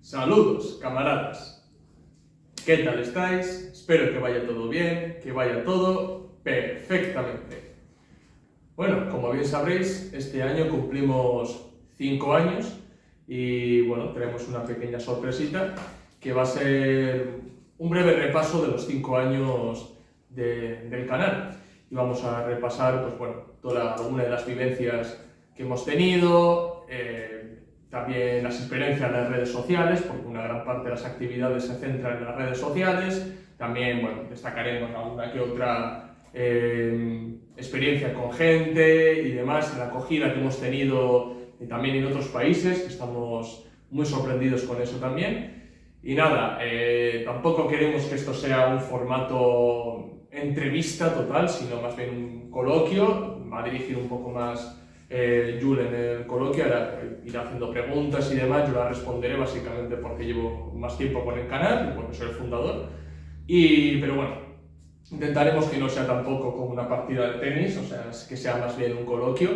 Saludos, camaradas. ¿Qué tal estáis? Espero que vaya todo bien, que vaya todo perfectamente. Bueno, como bien sabréis, este año cumplimos 5 años y bueno, tenemos una pequeña sorpresita que va a ser un breve repaso de los 5 años del canal. Y vamos a repasar, pues bueno, alguna de las vivencias que hemos tenido, también las experiencias en las redes sociales, porque una gran parte de las actividades se centra en las redes sociales. También, bueno, destacaremos alguna que otra experiencia con gente y demás, la acogida que hemos tenido también en otros países, que estamos muy sorprendidos con eso también. Y nada, tampoco queremos que esto sea un formato entrevista total, sino más bien un coloquio. Va a dirigir un poco más Jule en el coloquio, irá haciendo preguntas y demás. Yo las responderé básicamente porque llevo más tiempo con el canal y porque soy el fundador. Pero bueno, intentaremos que no sea tampoco como una partida de tenis, o sea, que sea más bien un coloquio,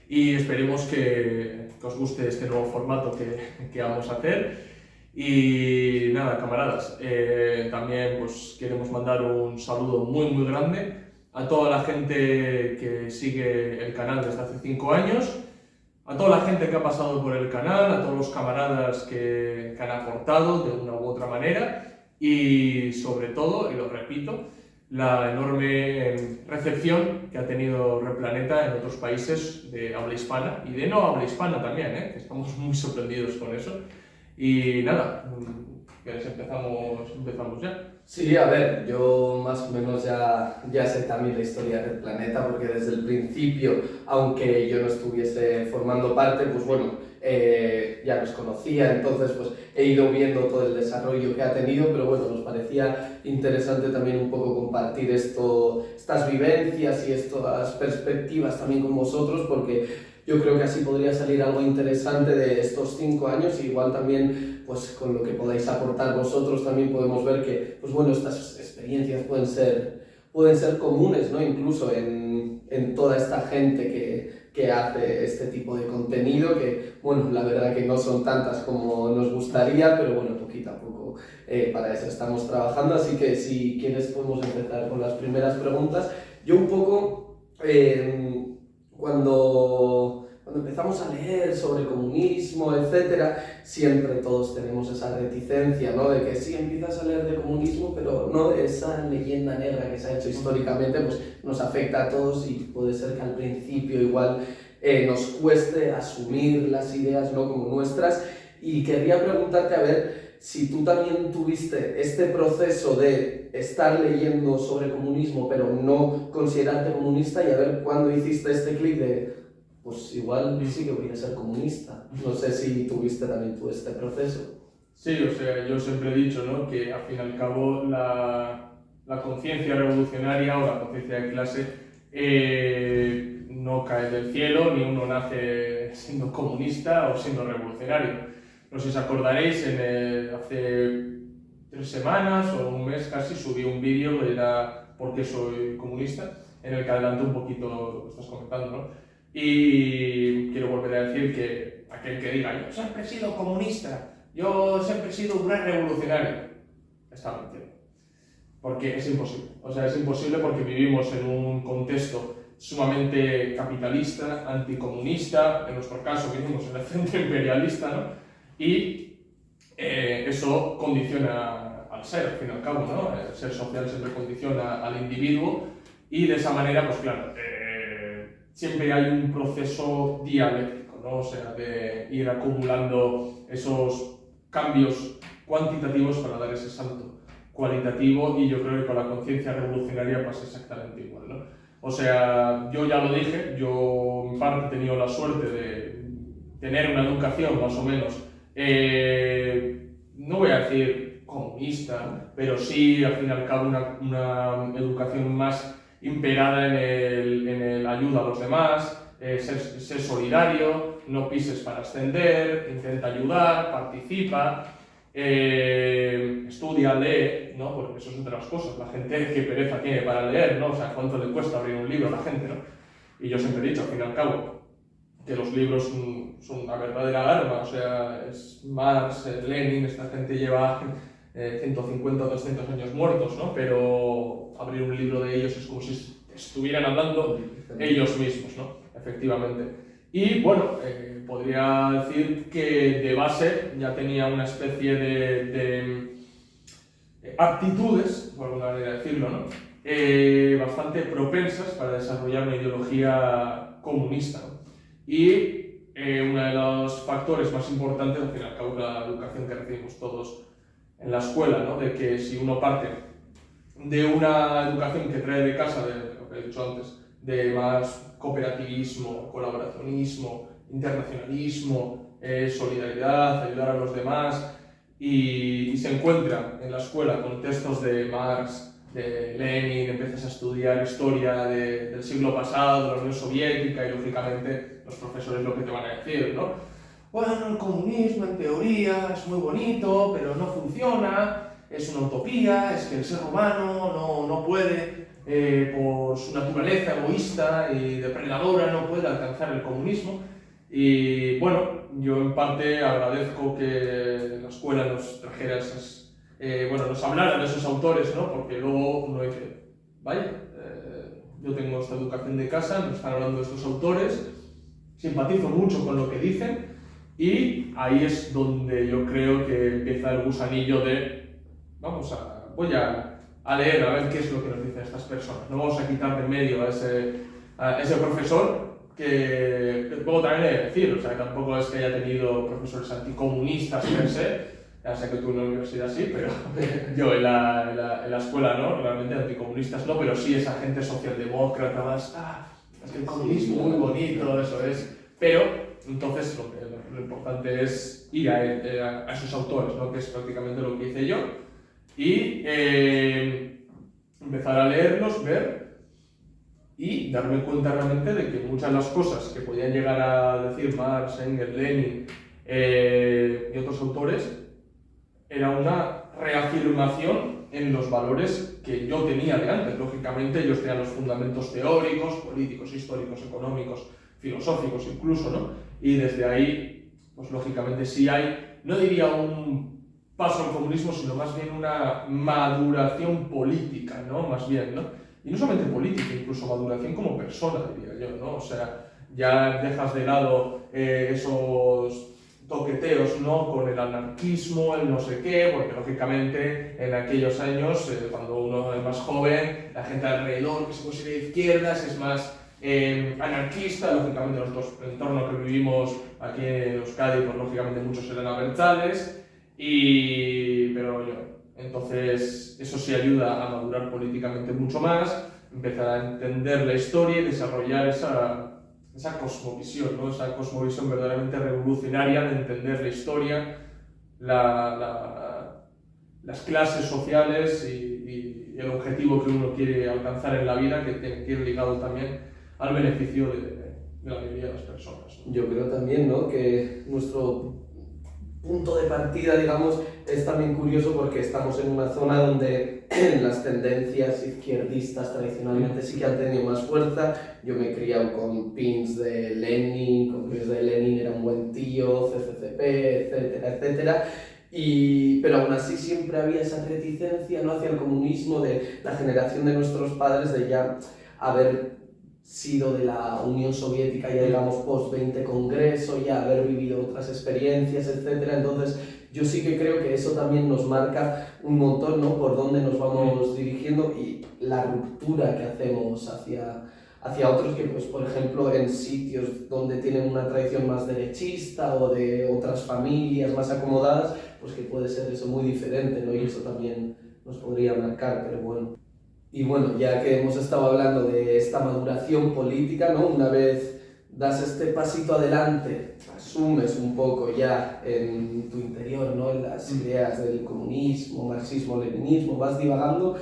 y esperemos que os guste este nuevo formato que vamos a hacer. Y nada, camaradas, también pues queremos mandar un saludo muy grande a toda la gente que sigue el canal desde hace 5 años, a toda la gente que ha pasado por el canal, a todos los camaradas que han aportado de una u otra manera y sobre todo, y lo repito, la enorme recepción que ha tenido Replaneta en otros países de habla hispana y de no habla hispana también, que estamos muy sorprendidos con eso. Y nada, empezamos ya. Sí, a ver, yo más o menos ya sé también la historia del planeta, porque desde el principio, aunque yo no estuviese formando parte, pues bueno, ya los conocía, entonces pues he ido viendo todo el desarrollo que ha tenido, pero bueno, nos parecía interesante también un poco compartir estas vivencias y estas perspectivas también con vosotros, porque yo creo que así podría salir algo interesante de estos 5 años, y igual también pues con lo que podáis aportar vosotros también podemos ver que pues bueno, estas experiencias pueden ser comunes, ¿no? Incluso en toda esta gente que hace este tipo de contenido, que bueno, la verdad que no son tantas como nos gustaría, pero bueno, poquito a poco para eso estamos trabajando, así que si quieres podemos empezar con las primeras preguntas. Yo un poco, cuando empezamos a leer sobre comunismo, etcétera, siempre todos tenemos esa reticencia, ¿no? De que sí, empiezas a leer de comunismo, pero no de esa leyenda negra que se ha hecho históricamente, pues nos afecta a todos y puede ser que al principio igual nos cueste asumir las ideas, ¿no?, como nuestras. Y querría preguntarte, a ver, si tú también tuviste este proceso de estar leyendo sobre comunismo, pero no considerarte comunista, y a ver cuándo hiciste este clic de pues igual sí que voy a ser comunista. No sé si tuviste también tú este proceso. Sí, o sea, yo siempre he dicho, ¿no?, que al fin y al cabo la conciencia revolucionaria o la conciencia de clase no cae del cielo, ni uno nace siendo comunista o siendo revolucionario. No sé si os acordaréis, hace 3 semanas o un mes casi subí un vídeo que era ¿por qué soy comunista?, en el que adelanto un poquito lo que estás comentando, ¿no? Y quiero volver a decir que aquel que diga yo siempre he sido comunista, yo siempre he sido un gran revolucionario, está mintiendo. Porque es imposible. O sea, es imposible porque vivimos en un contexto sumamente capitalista, anticomunista, en nuestro caso vivimos en el centro imperialista, ¿no? Y eso condiciona al ser, al fin y al cabo, ¿no? El ser social siempre condiciona al individuo y de esa manera, pues claro, siempre hay un proceso dialéctico, ¿no? O sea, de ir acumulando esos cambios cuantitativos para dar ese salto cualitativo, y yo creo que con la conciencia revolucionaria pasa exactamente igual, ¿no? O sea, yo ya lo dije, yo en parte he tenido la suerte de tener una educación más o menos, no voy a decir comunista, pero sí al fin y al cabo una educación más imperada en el ayuda a los demás, ser solidario, no pises para ascender, intenta ayudar, participa, estudia, lee, ¿no? Porque eso es otra de las cosas. La gente, qué pereza tiene para leer, ¿no? O sea, cuánto le cuesta abrir un libro a la gente, ¿no? Y yo siempre he dicho, al fin y al cabo, que los libros son una verdadera arma, o sea, es Marx, Lenin, esta gente lleva 150 o 200 años muertos, ¿no? Pero abrir un libro de ellos es como si estuvieran hablando ellos mismos, ¿no? Efectivamente. Y bueno, podría decir que de base ya tenía una especie de aptitudes, por alguna manera de decirlo, ¿no? Bastante propensas para desarrollar una ideología comunista, ¿no? Y uno de los factores más importantes, al fin y al cabo, es la educación que recibimos todos en la escuela, ¿no? De que si uno parte de una educación que trae de casa, de lo que he dicho antes, de más cooperativismo, colaboracionismo, internacionalismo, solidaridad, ayudar a los demás, y se encuentra en la escuela con textos de Marx, de Lenin, empiezas a estudiar historia del siglo pasado, de la Unión Soviética, y lógicamente los profesores lo que te van a decir, ¿no? Bueno, el comunismo en teoría es muy bonito, pero no funciona, es una utopía, es que el ser humano no puede, por su naturaleza egoísta y depredadora, no puede alcanzar el comunismo. Y bueno, yo en parte agradezco que la escuela nos trajera nos hablara de esos autores, ¿no? Porque luego uno dice, vaya, yo tengo esta educación de casa, nos están hablando de estos autores, simpatizo mucho con lo que dicen, y ahí es donde yo creo que empieza el gusanillo de, voy a leer, a ver qué es lo que nos dicen estas personas. No vamos a quitar de medio a ese profesor, que luego también he de decir, o sea, que tampoco es que haya tenido profesores anticomunistas per se, ya sé que tú en la universidad sí, pero yo en la escuela no, realmente anticomunistas no, pero sí esa gente socialdemócrata más, es que el comunismo es muy bonito, eso es, pero entonces lo importante es ir a esos autores, ¿no? Que es prácticamente lo que hice yo, y empezar a leerlos, ver, y darme cuenta realmente de que muchas de las cosas que podían llegar a decir Marx, Engels, Lenin y otros autores era una reafirmación en los valores que yo tenía de antes. Lógicamente ellos tenían los fundamentos teóricos, políticos, históricos, económicos, filosóficos incluso, ¿no? Y desde ahí, pues lógicamente sí hay, no diría un paso al comunismo, sino más bien una maduración política, ¿no? Más bien, ¿no? Y no solamente política, incluso maduración como persona, diría yo, ¿no? O sea, ya dejas de lado esos toqueteos, ¿no? Con el anarquismo, el no sé qué, porque lógicamente en aquellos años, cuando uno es más joven, la gente alrededor que se considera de izquierdas es más anarquista, lógicamente nosotros, el entorno que vivimos aquí en Euskadi, pues lógicamente muchos eran abertzales, pero yo, entonces eso sí ayuda a madurar políticamente mucho más, empezar a entender la historia y desarrollar esa cosmovisión, ¿no? Esa cosmovisión verdaderamente revolucionaria de entender la historia, las clases sociales y el objetivo que uno quiere alcanzar en la vida, que tiene que ir ligado también al beneficio de la mayoría de las personas, ¿no? Yo creo también, ¿no? Que nuestro punto de partida, digamos, es también curioso porque estamos en una zona donde las tendencias izquierdistas tradicionalmente sí que han tenido más fuerza. Yo me he criado con pins de Lenin, con pins de Lenin era un buen tío, CCCP, etcétera, etcétera. Pero aún así siempre había esa reticencia, ¿no? Hacia el comunismo de la generación de nuestros padres, de ya haber sido de la Unión Soviética, ya digamos post-20 Congreso, ya haber vivido otras experiencias, etc. Entonces yo sí que creo que eso también nos marca un montón, ¿no? Por dónde nos vamos dirigiendo y la ruptura que hacemos hacia otros que, pues, por ejemplo, en sitios donde tienen una tradición más derechista o de otras familias más acomodadas, pues que puede ser eso muy diferente, ¿no? Y eso también nos podría marcar, pero bueno. Y bueno, ya que hemos estado hablando de esta maduración política, ¿no? Una vez das este pasito adelante, asumes un poco ya en tu interior, ¿no? En las ideas del comunismo, marxismo, leninismo, vas divagando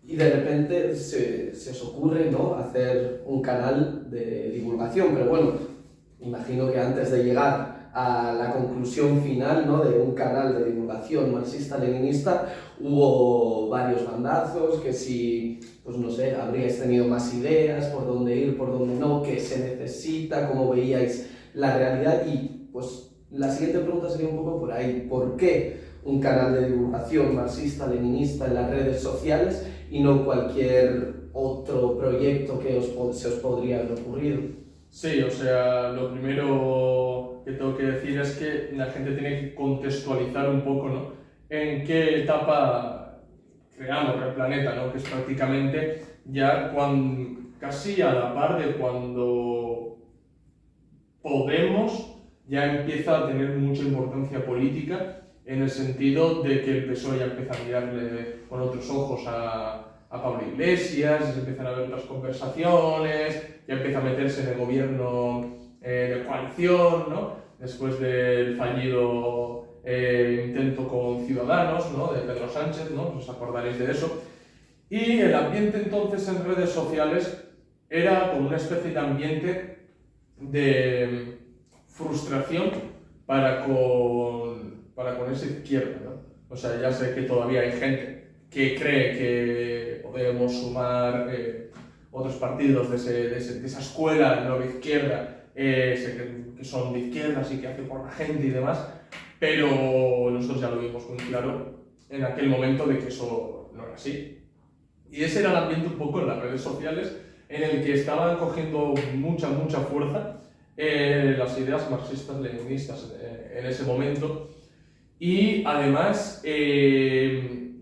y de repente se os ocurre, ¿no? Hacer un canal de divulgación, pero bueno, imagino que antes de llegar a la conclusión final, ¿no? De un canal de divulgación marxista-leninista, hubo varios bandazos, que si, pues no sé, habríais tenido más ideas, por dónde ir, por dónde no, qué se necesita, cómo veíais la realidad. Y pues la siguiente pregunta sería un poco por ahí: ¿por qué un canal de divulgación marxista-leninista en las redes sociales y no cualquier otro proyecto que se os podría haber ocurrido? Sí, o sea, lo primero que tengo que decir es que la gente tiene que contextualizar un poco, ¿no?, en qué etapa creamos el planeta, ¿no?, que es prácticamente ya casi a la par de cuando Podemos ya empieza a tener mucha importancia política, en el sentido de que el PSOE ya empieza a mirarle con otros ojos a Pablo Iglesias, ya se empiezan a ver otras conversaciones, ya empieza a meterse en el gobierno de coalición, ¿no?, después del fallido intento con Ciudadanos, ¿no?, de Pedro Sánchez, ¿no?, os acordaréis de eso. Y el ambiente entonces en redes sociales era como una especie de ambiente de frustración para con esa izquierda, ¿no? O sea, ya sé que todavía hay gente que cree que podemos sumar otros partidos de esa escuela nueva izquierda, que son de izquierdas y que hacen por la gente y demás, pero nosotros ya lo vimos muy claro en aquel momento de que eso no era así. Y ese era el ambiente un poco en las redes sociales, en el que estaban cogiendo mucha fuerza las ideas marxistas-leninistas en ese momento. Y además,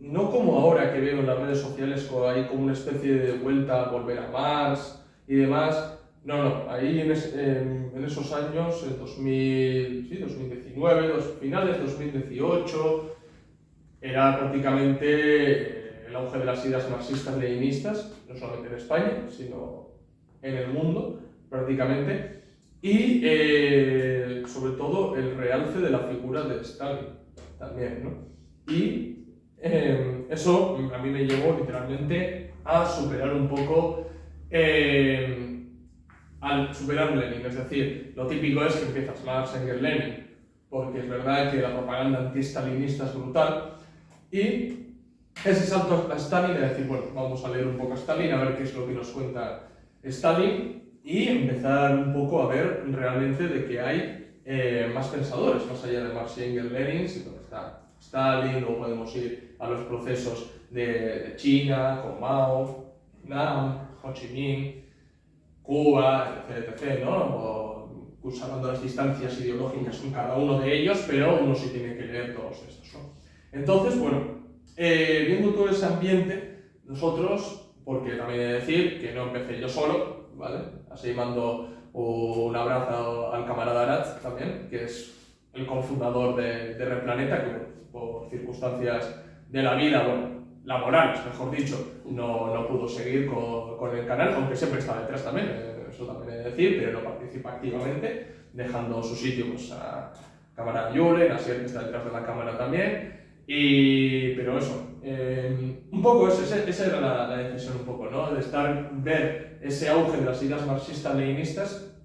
no como ahora que veo en las redes sociales hay como una especie de vuelta a volver a Marx y demás. No, ahí en esos años, en 2019, finales de 2018, era prácticamente el auge de las ideas marxistas-leninistas, no solamente en España, sino en el mundo prácticamente, y sobre todo el realce de la figura de Stalin también, ¿no? Y eso a mí me llevó literalmente a superar un poco, al superar Lenin, es decir, lo típico es que empiezas Marx, Engels, Lenin, porque es verdad que la propaganda anti-stalinista es brutal, y ese salto a Stalin es decir, bueno, vamos a leer un poco a Stalin, a ver qué es lo que nos cuenta Stalin, y empezar un poco a ver realmente de que hay más pensadores, más allá de Marx y Engels, Lenin, sino que está Stalin, o podemos ir a los procesos de China, con Mao, Nam, Ho Chi Minh, Cuba, etc., ¿no? O usando las distancias ideológicas con cada uno de ellos, pero uno sí tiene que leer todos estos, ¿no? Entonces, bueno, viendo todo ese ambiente, nosotros, porque también he de decir que no empecé yo solo, ¿vale? Así mando un abrazo al camarada Arat también, que es el cofundador de Replaneta, que por circunstancias de la vida, bueno, laborales, mejor dicho, no pudo seguir con el canal, aunque siempre está detrás también, eso también he de decir, pero no participa activamente, dejando su sitio pues, a cámara Julen, así que está detrás de la cámara también. Pero eso, un poco esa era la decisión un poco, ¿no? De ver ese auge de las ideas marxistas-leninistas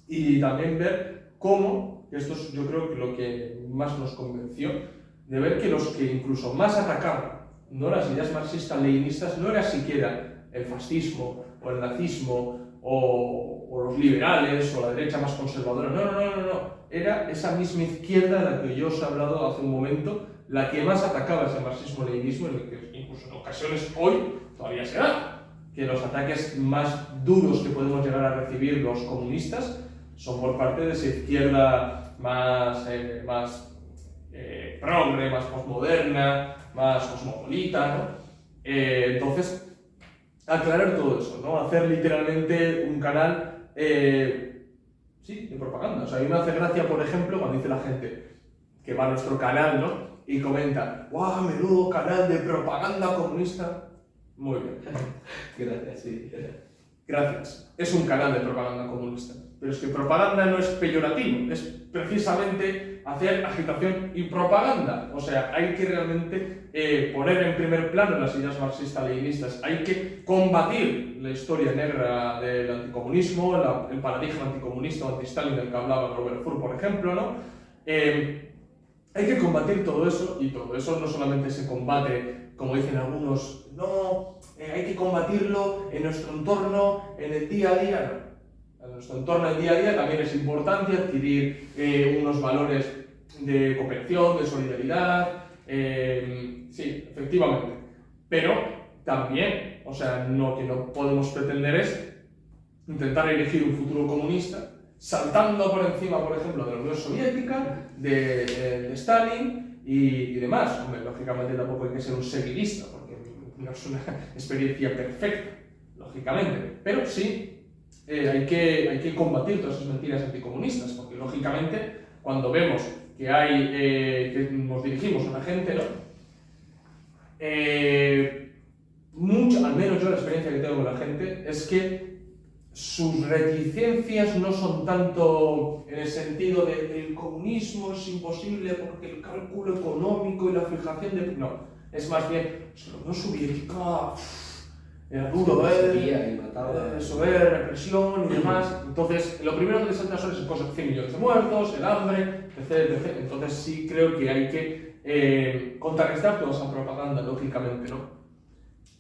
y también ver cómo, esto es yo creo que lo que más nos convenció, de ver que los que incluso más atacaban no las ideas marxistas-leninistas no era siquiera el fascismo o el nazismo o los liberales o la derecha más conservadora, no, era esa misma izquierda de la que yo os he hablado hace un momento, la que más atacaba ese marxismo-leninismo, en el que incluso en ocasiones hoy todavía se da, que los ataques más duros que podemos llegar a recibir los comunistas son por parte de esa izquierda más progre, más postmoderna, más cosmopolita, ¿no? Entonces, aclarar todo eso, ¿no? Hacer literalmente un canal de propaganda. O sea, a mí me hace gracia, por ejemplo, cuando dice la gente que va a nuestro canal, ¿no?, y comenta, ¡guau, menudo canal de propaganda comunista! Muy bien. Gracias, sí. Gracias. Es un canal de propaganda comunista. Pero es que propaganda no es peyorativo, es precisamente hacer agitación y propaganda. O sea, hay que realmente poner en primer plano las ideas marxistas-leninistas, hay que combatir la historia negra del anticomunismo, el paradigma anticomunista o anti-Stalin del que hablaba Robert Furr, por ejemplo, ¿no? Hay que combatir todo eso, y todo eso no solamente se combate, como dicen algunos, no, hay que combatirlo en nuestro entorno, en el día a día, no. nuestro entorno del día a día también es importante adquirir unos valores de cooperación, de solidaridad, sí, efectivamente. Pero también, o sea, lo que no podemos pretender es intentar elegir un futuro comunista saltando por encima, por ejemplo, de la Unión Soviética, de Stalin y demás. Hombre, lógicamente tampoco hay que ser un seguidista, porque no es una experiencia perfecta, lógicamente, pero sí hay que combatir todas esas mentiras anticomunistas, porque lógicamente cuando vemos que hay, que nos dirigimos a la gente, ¿no? Al menos yo la experiencia que tengo con la gente es que sus reticencias no son tanto en el sentido de el comunismo es imposible porque el cálculo económico y la fijación de... No, es más bien, la Unión Soviética era duro, eso es, represión y demás. Entonces, lo primero que les salta son esas cosas, 100 millones de muertos, el hambre, etc, etc. Entonces sí creo que hay que contrarrestar toda esa propaganda, lógicamente, ¿no?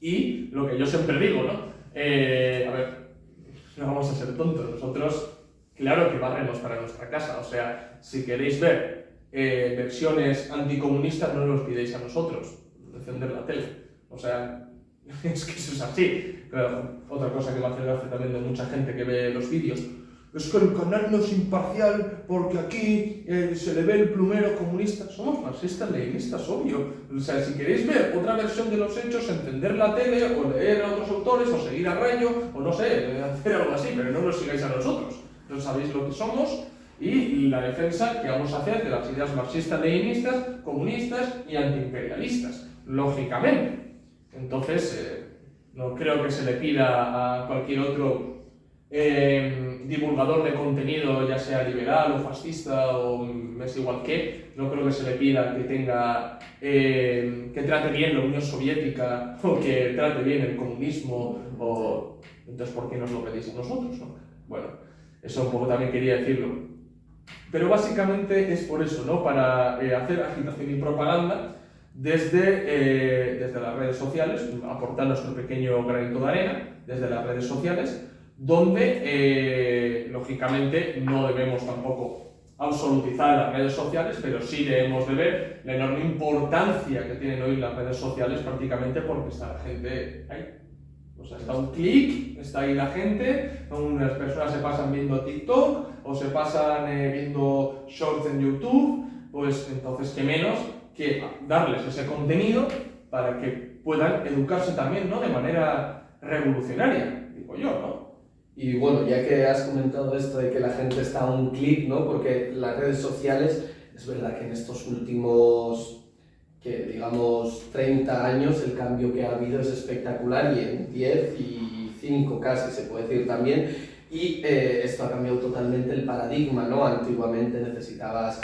Y lo que yo siempre digo, ¿no? A ver, no vamos a ser tontos, nosotros, claro que barremos para nuestra casa, o sea, si queréis ver versiones anticomunistas, no nos pidáis a nosotros encender la tele, o sea, es que eso es así. Pero otra cosa que me hace gracia también de mucha gente que ve los vídeos, es que el canal no es imparcial porque aquí se le ve el plumero comunista. Somos marxistas, leninistas, obvio. O sea, si queréis ver otra versión de los hechos, entender la tele o leer a otros autores o seguir a Rayo o no sé, hacer algo así, pero no nos sigáis a nosotros. No sabéis lo que somos y la defensa que vamos a hacer de las ideas marxistas, leninistas, comunistas y antiimperialistas, lógicamente. Entonces, no creo que se le pida a cualquier otro divulgador de contenido, ya sea liberal o fascista o es igual que, no creo que se le pida que tenga que trate bien la Unión Soviética o que trate bien el comunismo o entonces ¿por qué nos lo pedís a nosotros, no? Bueno, eso un poco también quería decirlo, pero básicamente es por eso, ¿no? Para hacer agitación y propaganda desde las redes sociales, aportar nuestro pequeño granito de arena desde las redes sociales, donde lógicamente no debemos tampoco absolutizar las redes sociales, pero sí debemos de ver la enorme importancia que tienen hoy las redes sociales prácticamente porque está la gente ahí. O sea, está un clic, está ahí la gente, unas personas se pasan viendo TikTok o se pasan viendo shorts en YouTube, pues entonces qué menos que darles ese contenido para que puedan educarse también, ¿no? De manera revolucionaria, digo yo, ¿no? Y bueno, ya que has comentado esto de que la gente está a un clic, ¿no? Porque las redes sociales, es verdad que en estos últimos, que digamos, 30 años el cambio que ha habido es espectacular y en 10 y 5 casi se puede decir también. Y esto ha cambiado totalmente el paradigma, ¿no? Antiguamente necesitabas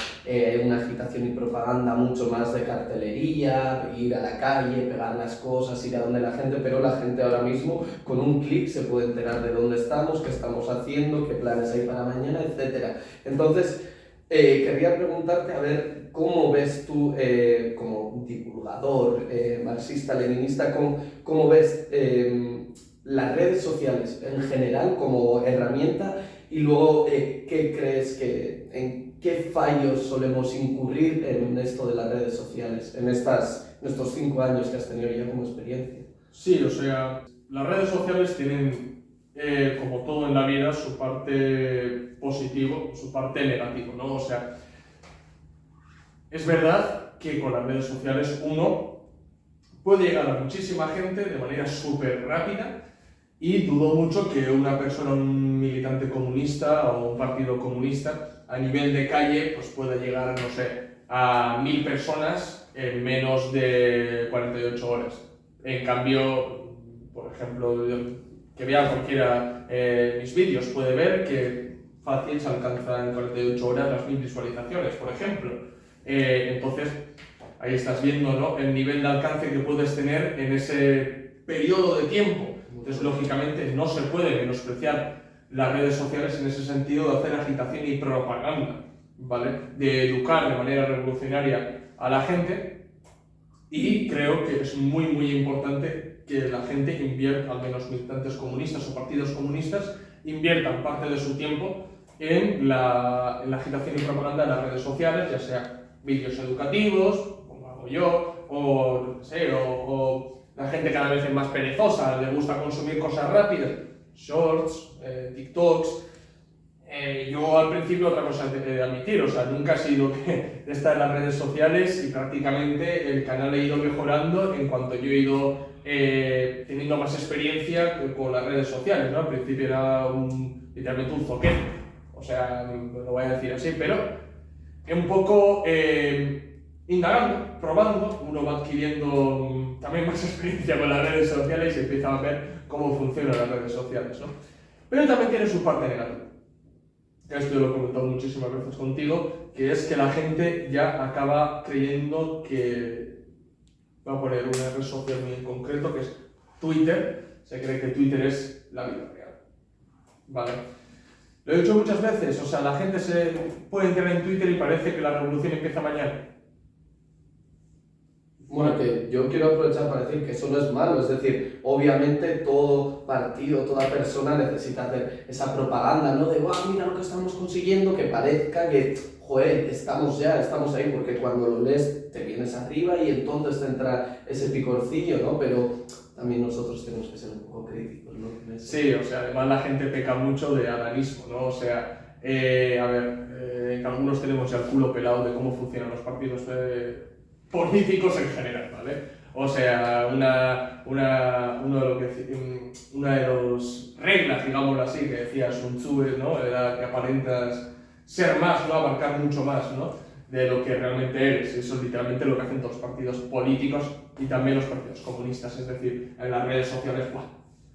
una agitación y propaganda mucho más de cartelería, ir a la calle, pegar las cosas, ir a donde la gente, pero la gente ahora mismo con un clic se puede enterar de dónde estamos, qué estamos haciendo, qué planes hay para mañana, etc. Entonces, quería preguntarte, a ver, ¿cómo ves tú, como divulgador marxista-leninista, cómo ves las redes sociales en general como herramienta y luego qué crees en qué fallos solemos incurrir en esto de las redes sociales en estos 5 años que has tenido ya como experiencia? Sí, o sea, las redes sociales tienen, como todo en la vida, su parte positivo, su parte negativo, ¿no? O sea, es verdad que con las redes sociales uno puede llegar a muchísima gente de manera súper rápida. Y dudo mucho que una persona, un militante comunista o un partido comunista a nivel de calle pues pueda llegar, no sé, a 1000 personas en menos de 48 horas. En cambio, por ejemplo, que vea cualquiera mis vídeos puede ver que fácil se alcanza en 48 horas las 1000 visualizaciones, por ejemplo. Entonces, ahí estás viendo, ¿no?, el nivel de alcance que puedes tener en ese periodo de tiempo. Entonces, lógicamente, no se puede menospreciar las redes sociales en ese sentido de hacer agitación y propaganda, ¿vale? De educar de manera revolucionaria a la gente y creo que es muy, muy importante que la gente invierta, al menos militantes comunistas o partidos comunistas, inviertan parte de su tiempo en la agitación y propaganda de las redes sociales, ya sea vídeos educativos, como hago yo, o, no sé, o la gente cada vez es más perezosa, le gusta consumir cosas rápidas, shorts, TikToks. Yo al principio, otra cosa de admitir, o sea, nunca he sido de estar en las redes sociales y prácticamente el canal ha ido mejorando en cuanto yo he ido teniendo más experiencia con las redes sociales, ¿no? Al principio era literalmente un zoquete, o sea, lo voy a decir así, pero un poco indagando, probando, uno va adquiriendo también más experiencia con las redes sociales y empieza a ver cómo funcionan las redes sociales, ¿no? Pero también tiene su parte negativa. Esto lo he comentado muchísimas veces contigo, que es que la gente ya acaba creyendo que, voy a poner una red social muy en concreto, que es Twitter, se cree que Twitter es la vida real, ¿vale? Lo he dicho muchas veces, o sea, la gente se puede entrar en Twitter y parece que la revolución empieza mañana. Bueno, que yo quiero aprovechar para decir que eso no es malo, es decir, obviamente todo partido, toda persona necesita hacer esa propaganda, ¿no? De, wow, mira lo que estamos consiguiendo, que parezca que, joder, estamos ahí, porque cuando lo lees te vienes arriba y entonces te entra ese picorcillo, ¿no? Pero también nosotros tenemos que ser un poco críticos, ¿no? Sí, o sea, además la gente peca mucho de adanismo, ¿no? O sea, a ver, algunos tenemos ya el culo pelado de cómo funcionan los partidos políticos en general, ¿vale? O sea, una de las reglas, digámoslo así, que decía Sun Tzu, ¿no? Era que aparentas ser más, ¿no? Abarcar mucho más, ¿no? De lo que realmente eres. Eso es literalmente lo que hacen todos los partidos políticos y también los partidos comunistas. Es decir, en las redes sociales, ¡buah!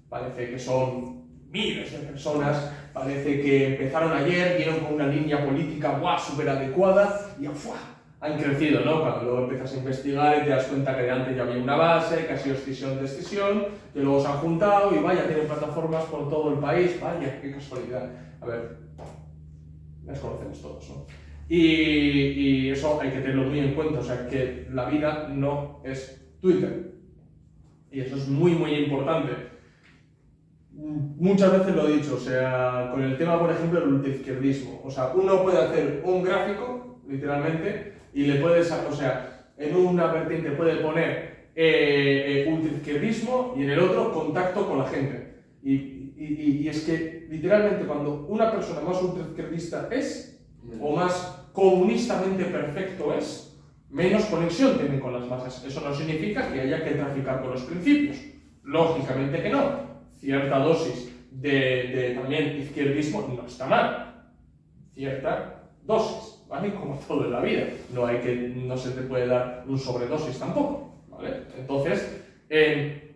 Parece que son miles de personas, parece que empezaron ayer, vieron con una línea política súper adecuada y ¡fuah! Han crecido, ¿no? Cuando luego empiezas a investigar y te das cuenta que de antes ya había una base, que ha sido escisión de escisión, que luego se han juntado y vaya, tienen plataformas por todo el país, vaya, qué casualidad. A ver, las conocemos todos, ¿no? Y eso hay que tenerlo muy en cuenta, o sea, que la vida no es Twitter. Y eso es muy, muy importante. Muchas veces lo he dicho, o sea, con el tema, por ejemplo, del ultraizquierdismo. O sea, uno puede hacer un gráfico, literalmente, y le puedes, o sea, en una vertiente puede poner ultraizquierdismo y en el otro contacto con la gente. Y es que, literalmente, cuando una persona más ultraizquierdista es, o más comunistamente perfecto es, menos conexión tiene con las masas. Eso no significa que haya que traficar con los principios. Lógicamente que no. Cierta dosis de también izquierdismo no está mal. Cierta dosis, ¿vale? Como todo en la vida. No se te puede dar un sobredosis tampoco, ¿vale? Entonces, tiene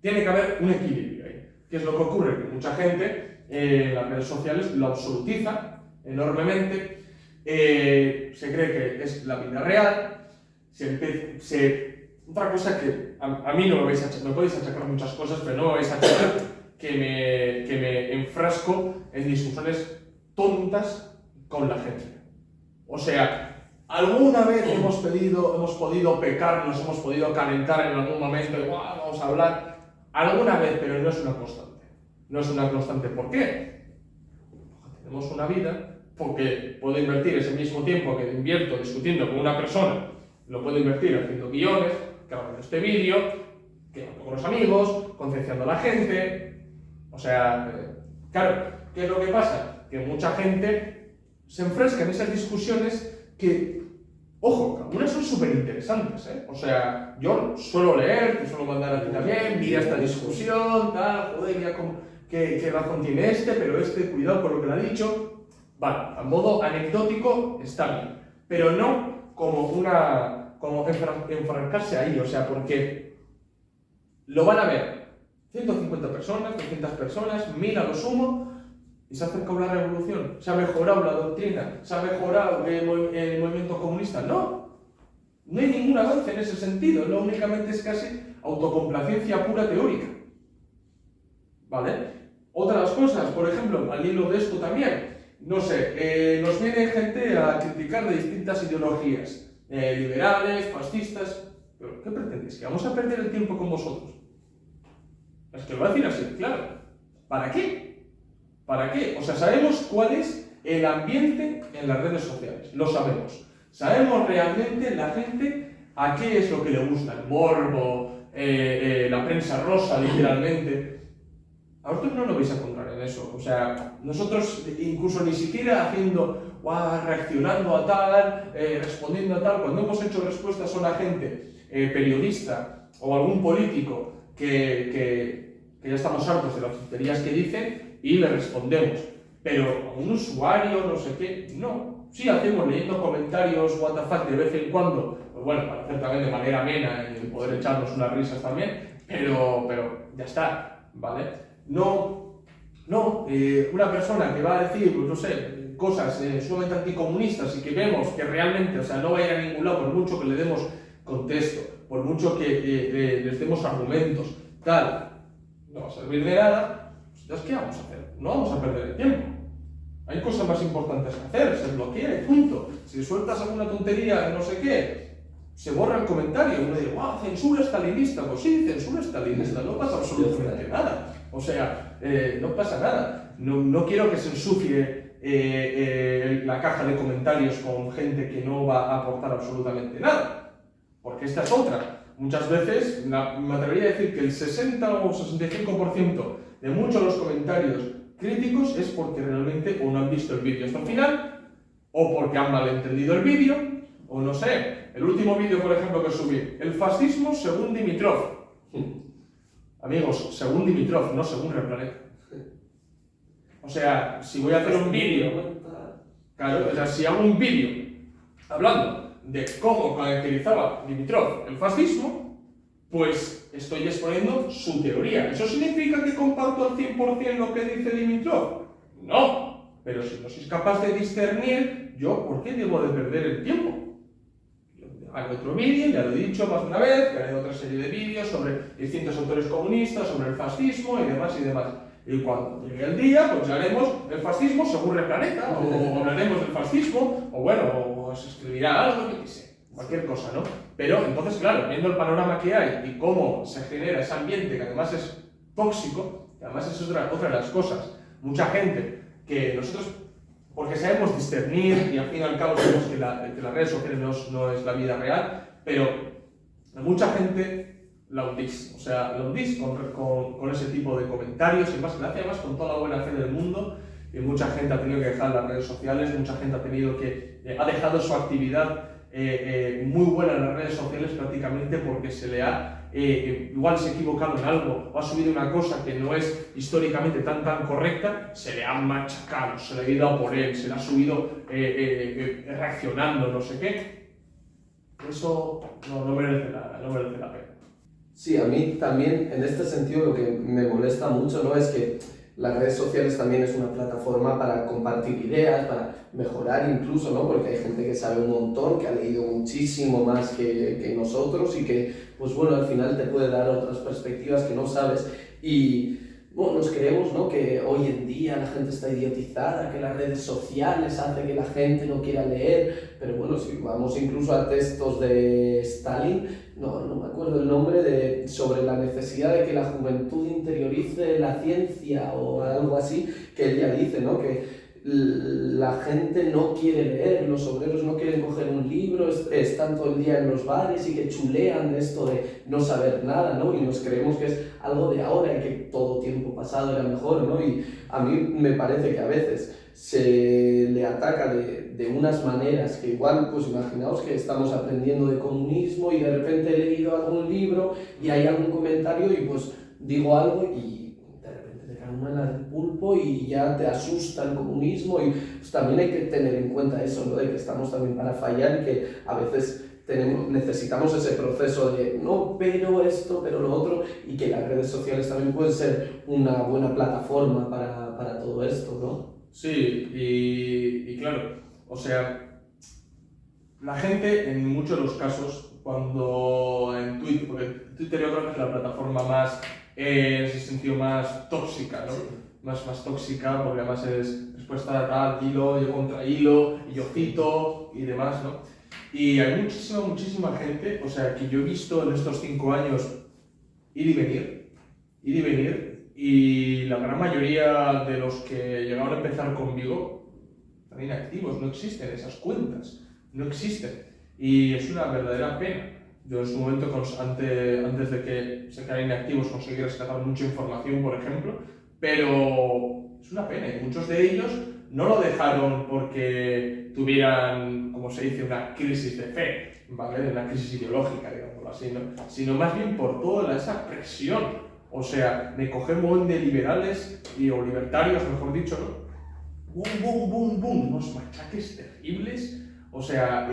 que haber un equilibrio ahí. ¿Qué es lo que ocurre? Que mucha gente en las redes sociales lo absolutiza enormemente, se cree que es la vida real, otra cosa que a mí no me podéis achacar muchas cosas, pero no me vais a achacar que me enfrasco en discusiones tontas con la gente. O sea, alguna vez hemos podido pecar, nos hemos podido calentar en algún momento y vamos a hablar, alguna vez, pero no es una constante. No es una constante. ¿Por qué? Porque tenemos una vida, porque puedo invertir ese mismo tiempo que invierto discutiendo con una persona, lo puedo invertir haciendo guiones, grabando este vídeo, quedando con los amigos, concienciando a la gente. O sea, claro, ¿qué es lo que pasa? Que mucha gente se enfresca en esas discusiones que, ojo, algunas son súper interesantes, ¿eh? O sea, yo suelo leer, te suelo mandar a ti también, mira esta discusión, tal, joder, mira qué razón tiene pero cuidado con lo que le ha dicho. Vale, a modo anecdótico está bien, pero no como enfrancarse ahí, o sea, porque lo van a ver 150 personas, 200 personas, 1000 a lo sumo, y se ha acercado la revolución, se ha mejorado la doctrina, se ha mejorado el movimiento comunista. No hay ningún avance en ese sentido, no únicamente es casi autocomplacencia pura teórica, ¿vale? Otras cosas, por ejemplo, al hilo de esto también, no sé, nos viene gente a criticar de distintas ideologías, liberales, fascistas, pero ¿qué pretendéis? ¿Que vamos a perder el tiempo con vosotros? Es que lo voy a decir así, claro. ¿Para qué? ¿Para qué? O sea, sabemos cuál es el ambiente en las redes sociales, lo sabemos. Sabemos realmente la gente a qué es lo que le gusta, el morbo, la prensa rosa, literalmente. A vosotros no lo vais a encontrar en eso. O sea, nosotros incluso ni siquiera haciendo, reaccionando a tal, respondiendo a tal, cuando hemos hecho respuestas a una gente, periodista o algún político que ya estamos hartos de las tonterías que dicen y le respondemos. Pero a un usuario, no sé qué, no. Sí, hacemos leyendo comentarios, WTF, de vez en cuando, pues bueno, para hacer también de manera amena y poder echarnos unas risas también, pero ya está, ¿vale? No, una persona que va a decir, pues no sé, cosas sumamente anticomunistas y que vemos que realmente, o sea, no va a ir a ningún lado por mucho que le demos contexto, por mucho que les demos argumentos, tal, no va a servir de nada, pues entonces, ¿qué vamos a hacer? No vamos a perder el tiempo. Hay cosas más importantes que hacer, se bloquea y punto. Si sueltas alguna tontería, no sé qué, se borra el comentario. Uno dice, censura stalinista. Pues sí, censura stalinista, no pasa absolutamente nada. O sea, no pasa nada. No quiero que se ensucie la caja de comentarios con gente que no va a aportar absolutamente nada. Porque esta es otra. Muchas veces, me atrevería a decir que el 60 o 65% de muchos de los comentarios críticos es porque realmente o no han visto el vídeo hasta el final, o porque han malentendido el vídeo, o no sé. El último vídeo, por ejemplo, que subí, el fascismo según Dimitrov. Amigos, según Dimitrov, no según Replaneta. O sea, si voy a hacer un vídeo, claro, o sea, si hago un vídeo hablando de cómo caracterizaba Dimitrov el fascismo, pues estoy exponiendo su teoría. ¿Eso significa que comparto al 100% lo que dice Dimitrov? No, pero si no sois capaz de discernir, ¿yo por qué debo de perder el tiempo? Hago otro vídeo, ya lo he dicho más de una vez, haré otra serie de vídeos sobre distintos autores comunistas, sobre el fascismo y demás y demás. Y cuando llegue el día, pues haremos el fascismo según Replaneta, o hablaremos del fascismo, o bueno, o se escribirá algo, yo qué sé, cualquier cosa, ¿no? Pero entonces, claro, viendo el panorama que hay y cómo se genera ese ambiente que además es tóxico, que además es otra de las cosas, mucha gente que nosotros, porque sabemos discernir y al fin y al cabo sabemos que las redes sociales no es la vida real, pero mucha gente la hundís, o sea, la hundís con ese tipo de comentarios y más que además con toda la buena fe del mundo, y mucha gente ha tenido que dejar las redes sociales, mucha gente ha tenido que, ha dejado su actividad muy buena en las redes sociales prácticamente porque se le ha, igual se ha equivocado en algo o ha subido una cosa que no es históricamente tan correcta, se le ha machacado, se le ha ido a por él, se le ha subido reaccionando, no sé qué. Eso no merece la pena. Sí, a mí también en este sentido lo que me molesta mucho, ¿no?, es que las redes sociales también es una plataforma para compartir ideas, para mejorar incluso, ¿no?, porque hay gente que sabe un montón, que ha leído muchísimo más que nosotros y que, pues bueno, al final te puede dar otras perspectivas que no sabes. Y bueno, nos creemos, ¿no?, que hoy en día la gente está idiotizada, que las redes sociales hacen que la gente no quiera leer, pero bueno, si vamos incluso a textos de Stalin, no me acuerdo el nombre, sobre la necesidad de que la juventud interiorice la ciencia o algo así, que él ya dice, ¿no?, que la gente no quiere leer, los obreros no quieren coger un libro, están todo el día en los bares y que chulean de esto de no saber nada, ¿no?, y nos creemos que es algo de ahora y que todo tiempo pasado era mejor, ¿no? Y a mí me parece que a veces se le ataca de unas maneras que igual, pues imaginaos que estamos aprendiendo de comunismo y de repente he leído algún libro y hay algún comentario y pues digo algo y de repente te cae una en el pulpo y ya te asusta el comunismo y pues también hay que tener en cuenta eso, ¿no?, de que estamos también para fallar y que a veces necesitamos ese proceso de no, pero esto, pero lo otro, y que las redes sociales también pueden ser una buena plataforma para todo esto, ¿no? Sí, y claro, o sea, la gente en muchos de los casos, cuando en Twitter, porque Twitter yo creo que es la plataforma más, en ese sentido, más tóxica, ¿no? Sí. Más tóxica, porque además es respuesta a tal, hilo, yo contra hilo, y yo cito, y demás, ¿no? Y hay muchísima gente, o sea, que yo he visto en estos 5 años ir y venir, y la gran mayoría de los que llegaron a empezar conmigo están inactivos, no existen esas cuentas, no existen. Y es una verdadera pena. Yo en su momento, antes de que se quedaran inactivos, conseguí rescatar mucha información, por ejemplo, pero es una pena. Y muchos de ellos no lo dejaron porque tuvieran, como se dice, una crisis de fe, ¿vale? Una crisis ideológica, digámoslo así, ¿no? Sino más bien por toda esa presión. O sea, de coger un montón de liberales o libertarios, mejor dicho, ¿no? Boom, boom, boom, boom, unos machaques terribles. O sea,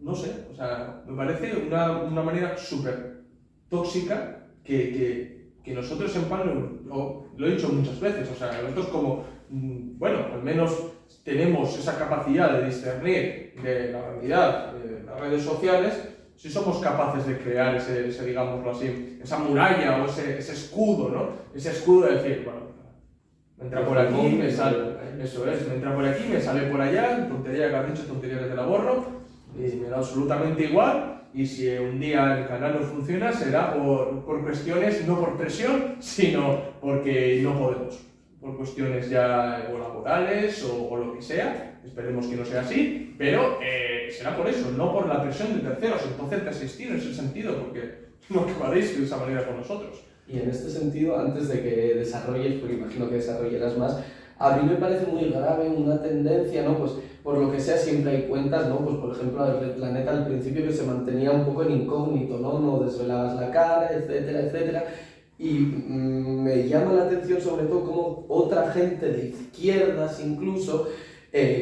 no sé, o sea, me parece una manera súper tóxica que nosotros en PAN lo he dicho muchas veces. O sea, nosotros como, bueno, al menos tenemos esa capacidad de discernir de la realidad de las redes sociales. Si somos capaces de crear ese, digámoslo así, esa muralla o ese escudo, ¿no? Ese escudo de decir, bueno, me entra por aquí, me sale, eso es, me entra por aquí, me sale por allá, tontería que has dicho, tontería que te la borro, y me da absolutamente igual, y si un día el canal no funciona será por cuestiones, no por presión, sino porque no podemos, por cuestiones ya o laborales o lo que sea, esperemos que no sea así, pero será por eso, no por la presión de terceros. Entonces desistir en ese sentido, porque no acabaréis de esa manera con nosotros. Y en este sentido, antes de que desarrolles, porque imagino que desarrollarás más, a mí me parece muy grave una tendencia, ¿no? Pues por lo que sea siempre hay cuentas, ¿no? Pues por ejemplo el Planeta al principio que se mantenía un poco en incógnito, ¿no? No desvelabas la cara, etcétera, etcétera. Y me llama la atención sobre todo cómo otra gente de izquierdas incluso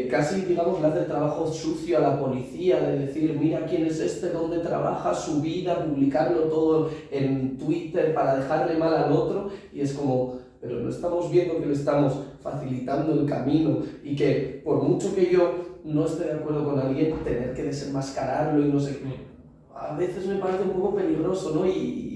casi, digamos, le hace el trabajo sucio a la policía de decir, mira quién es este, dónde trabaja, su vida, publicarlo todo en Twitter para dejarle mal al otro, y es como, pero no estamos viendo que le estamos facilitando el camino y que por mucho que yo no esté de acuerdo con alguien, tener que desenmascararlo y no sé qué, a veces me parece un poco peligroso, ¿no? Y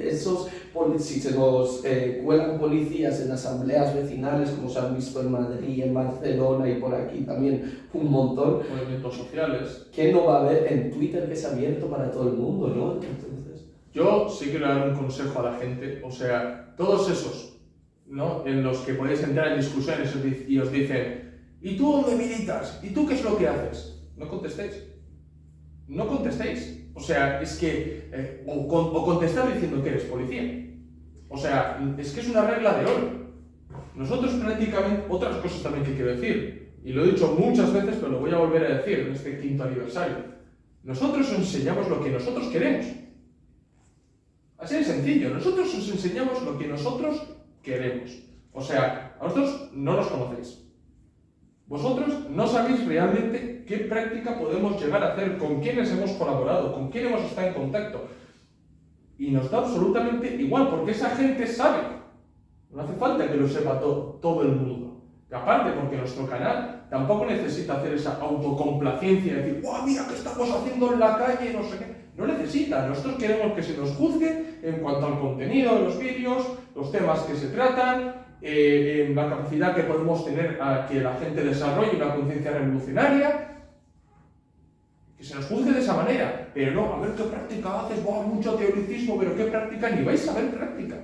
esos, si se nos cuelan policías en asambleas vecinales, como se han visto en Madrid, en Barcelona y por aquí también un montón. Movimientos sociales. ¿Qué no va a haber en Twitter que es abierto para todo el mundo, ¿no? Entonces... Yo sí quiero dar un consejo a la gente, o sea, todos esos, ¿no? En los que podéis entrar en discusiones y os dicen, ¿y tú dónde militas? ¿Y tú qué es lo que haces? No contestéis. No contestéis. O sea, es que, o contestar diciendo que eres policía. O sea, es que es una regla de oro. Nosotros prácticamente, otras cosas también que quiero decir, y lo he dicho muchas veces, pero lo voy a volver a decir en este 5º aniversario. Nosotros os enseñamos lo que nosotros queremos. Así de sencillo, nosotros os enseñamos lo que nosotros queremos. O sea, a nosotros no nos conocéis. Vosotros no sabéis realmente qué práctica podemos llegar a hacer, con quiénes hemos colaborado, con quién hemos estado en contacto. Y nos da absolutamente igual, porque esa gente sabe. No hace falta que lo sepa todo el mundo. Y aparte, porque nuestro canal tampoco necesita hacer esa autocomplacencia de decir, ¡guau, mira qué estamos haciendo en la calle! No sé qué. No necesita. Nosotros queremos que se nos juzgue en cuanto al contenido de los vídeos, los temas que se tratan, la capacidad que podemos tener a que la gente desarrolle una conciencia revolucionaria, que se nos juzgue de esa manera, pero no, a ver qué práctica haces, wow, mucho teoricismo, pero qué práctica, ni vais a ver práctica,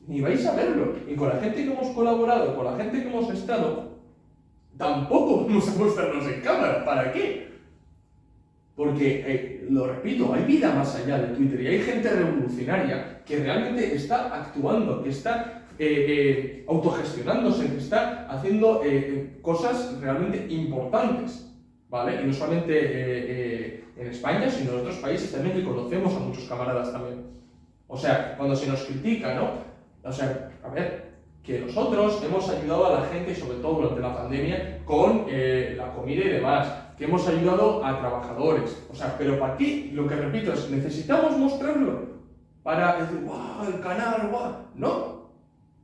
ni vais a verlo. Y con la gente que hemos colaborado, con la gente que hemos estado, tampoco vamos a mostrarnos en cámara. ¿Para qué? Porque, lo repito, hay vida más allá de Twitter y hay gente revolucionaria que realmente está actuando, que está autogestionándose, que está haciendo cosas realmente importantes, ¿vale? Y no solamente en España, sino en otros países también, que conocemos a muchos camaradas también. O sea, cuando se nos critica, ¿no? O sea, a ver, que nosotros hemos ayudado a la gente, sobre todo durante la pandemia, con la comida y demás, que hemos ayudado a trabajadores. O sea, pero ¿para qué? Lo que repito es, ¿necesitamos mostrarlo? Para decir, ¡guau, el canal, guau! No,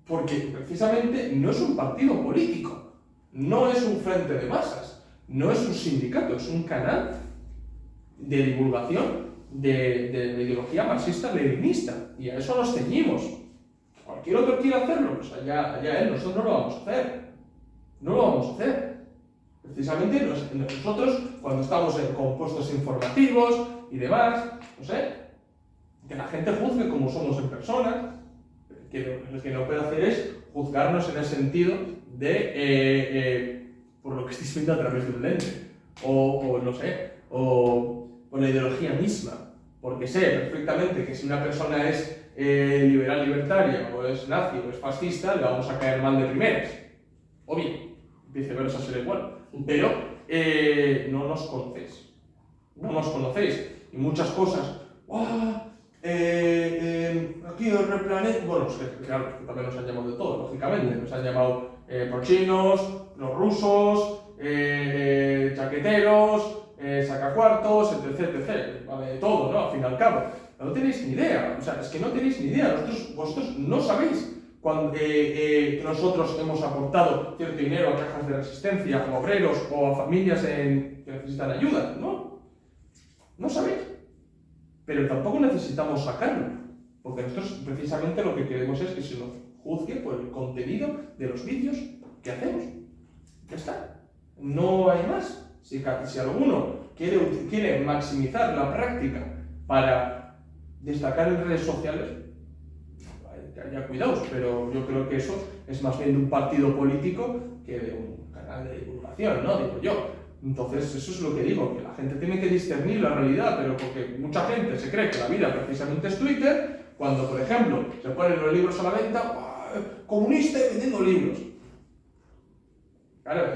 porque precisamente no es un partido político, no es un frente de masas, no es un sindicato, es un canal de divulgación de la ideología marxista-leninista, y a eso nos ceñimos. Cualquier otro quiere hacerlo, pues allá él, nosotros no lo vamos a hacer. No lo vamos a hacer. Precisamente nosotros, cuando estamos con puestos informativos y demás, no sé, que la gente juzgue cómo somos en persona, que no puede hacer es juzgarnos en el sentido de por lo que estéis viendo a través de un lente, o no sé, o por la ideología misma, porque sé perfectamente que si una persona es liberal libertaria, o es nazi, o es fascista, le vamos a caer mal de primeras, obvio, viceversa será igual, pero no nos conocéis, y muchas cosas, aquí el replaneta, bueno, claro, que también nos han llamado de todo, lógicamente, nos han llamado por chinos, los rusos, chaqueteros, sacacuartos, etc, vale, de todo, ¿no? Al fin y al cabo. No tenéis ni idea, o sea, es que no tenéis ni idea, vosotros no sabéis que nosotros hemos aportado cierto dinero a cajas de resistencia, a obreros o a familias que necesitan ayuda, ¿no? No sabéis. Pero tampoco necesitamos sacarlo, porque nosotros precisamente lo que queremos es que se nos juzgue por el contenido de los vídeos que hacemos. Ya está. No hay más. Si alguno quiere maximizar la práctica para destacar en redes sociales, ya cuidaos, pero yo creo que eso es más bien de un partido político que de un canal de divulgación, ¿no? Digo yo. Entonces, eso es lo que digo, que la gente tiene que discernir la realidad, pero porque mucha gente se cree que la vida precisamente es Twitter, cuando, por ejemplo, se ponen los libros a la venta, comunista vendiendo libros. Claro,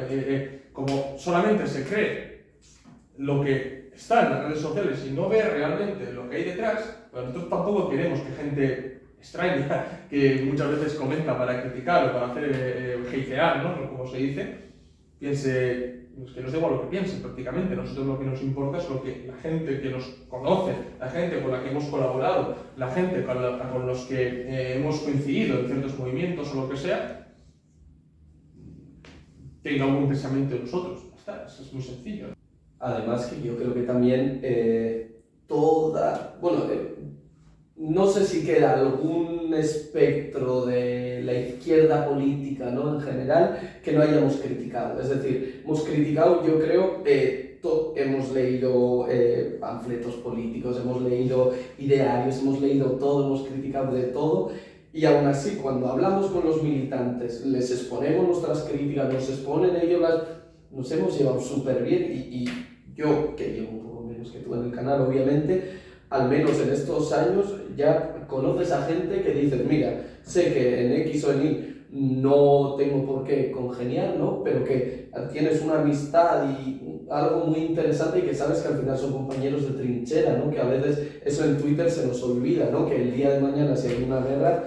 como solamente se cree lo que está en las redes sociales y no ve realmente lo que hay detrás, pues nosotros tampoco queremos que gente extraña, que muchas veces comenta para criticar o para hacer hatear, ¿no? Como se dice, piense, que nos da igual lo que piensen prácticamente. Nosotros lo que nos importa es lo que la gente que nos conoce, la gente con la que hemos colaborado, la gente con los que hemos coincidido en ciertos movimientos o lo que sea, tenga algún pensamiento de nosotros. Está, eso es muy sencillo. Además que yo creo que también no sé si queda algún espectro de la izquierda política, ¿no? En general, que no hayamos criticado. Es decir, hemos criticado, yo creo, hemos leído panfletos políticos, hemos leído idearios, hemos leído todo, hemos criticado de todo. Y aún así, cuando hablamos con los militantes, les exponemos nuestras críticas, nos exponen ellos nos hemos llevado súper bien. Y yo, que llevo un poco menos que tú en el canal, obviamente, al menos en estos años ya conoces a gente que dices, mira, sé que en X o en Y no tengo por qué congeniar, ¿no? Pero que tienes una amistad y algo muy interesante y que sabes que al final son compañeros de trinchera, ¿no? Que a veces eso en Twitter se nos olvida, ¿no? Que el día de mañana si hay una guerra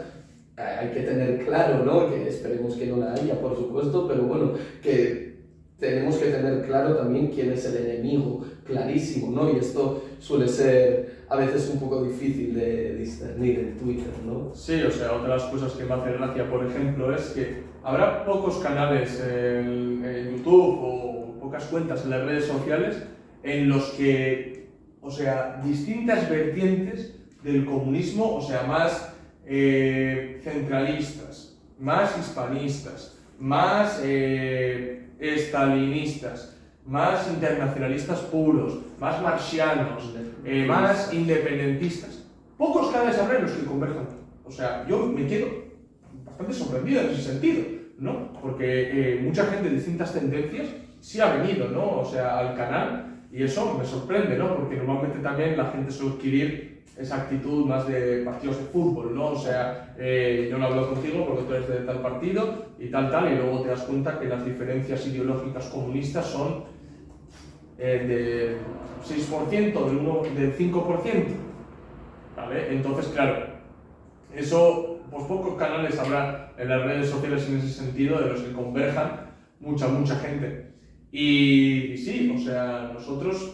hay que tener claro, ¿no? Que esperemos que no la haya, por supuesto, pero bueno, que tenemos que tener claro también quién es el enemigo, clarísimo, ¿no? Y esto suele ser a veces un poco difícil de discernir en Twitter, ¿no? Sí, o sea, otra de las cosas que me hace gracia, por ejemplo, es que habrá pocos canales en YouTube o pocas cuentas en las redes sociales en los que, o sea, distintas vertientes del comunismo, o sea, más centralistas, más hispanistas, más estalinistas, más internacionalistas puros, más marxianos, más independentistas. Pocos canales habrá en los que converjan. O sea, yo me quedo bastante sorprendido en ese sentido, ¿no? Porque mucha gente de distintas tendencias sí ha venido, ¿no? O sea, al canal, y eso me sorprende, ¿no? Porque normalmente también la gente suele adquirir esa actitud más de partidos de fútbol, ¿no? O sea, yo no hablo contigo porque tú eres de tal partido y tal, y luego te das cuenta que las diferencias ideológicas comunistas son del 6%, del 5%, ¿vale? Entonces, claro, eso, pues pocos canales habrá en las redes sociales en ese sentido de los que converjan mucha gente. Y sí, o sea,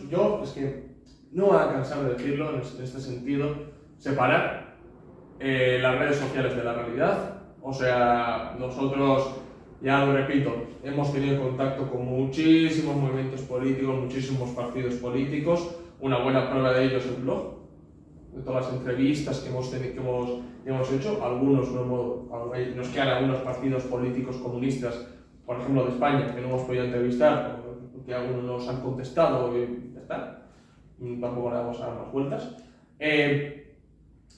yo es que no voy a cansar de decirlo en este sentido, separar las redes sociales de la realidad. O sea, nosotros, ya lo repito, hemos tenido contacto con muchísimos movimientos políticos, muchísimos partidos políticos. Una buena prueba de ello es el blog, de todas las entrevistas que hemos hecho. Nos quedan algunos partidos políticos comunistas, por ejemplo de España, que no hemos podido entrevistar, porque algunos nos han contestado y ya está. Tampoco le vamos a dar más vueltas.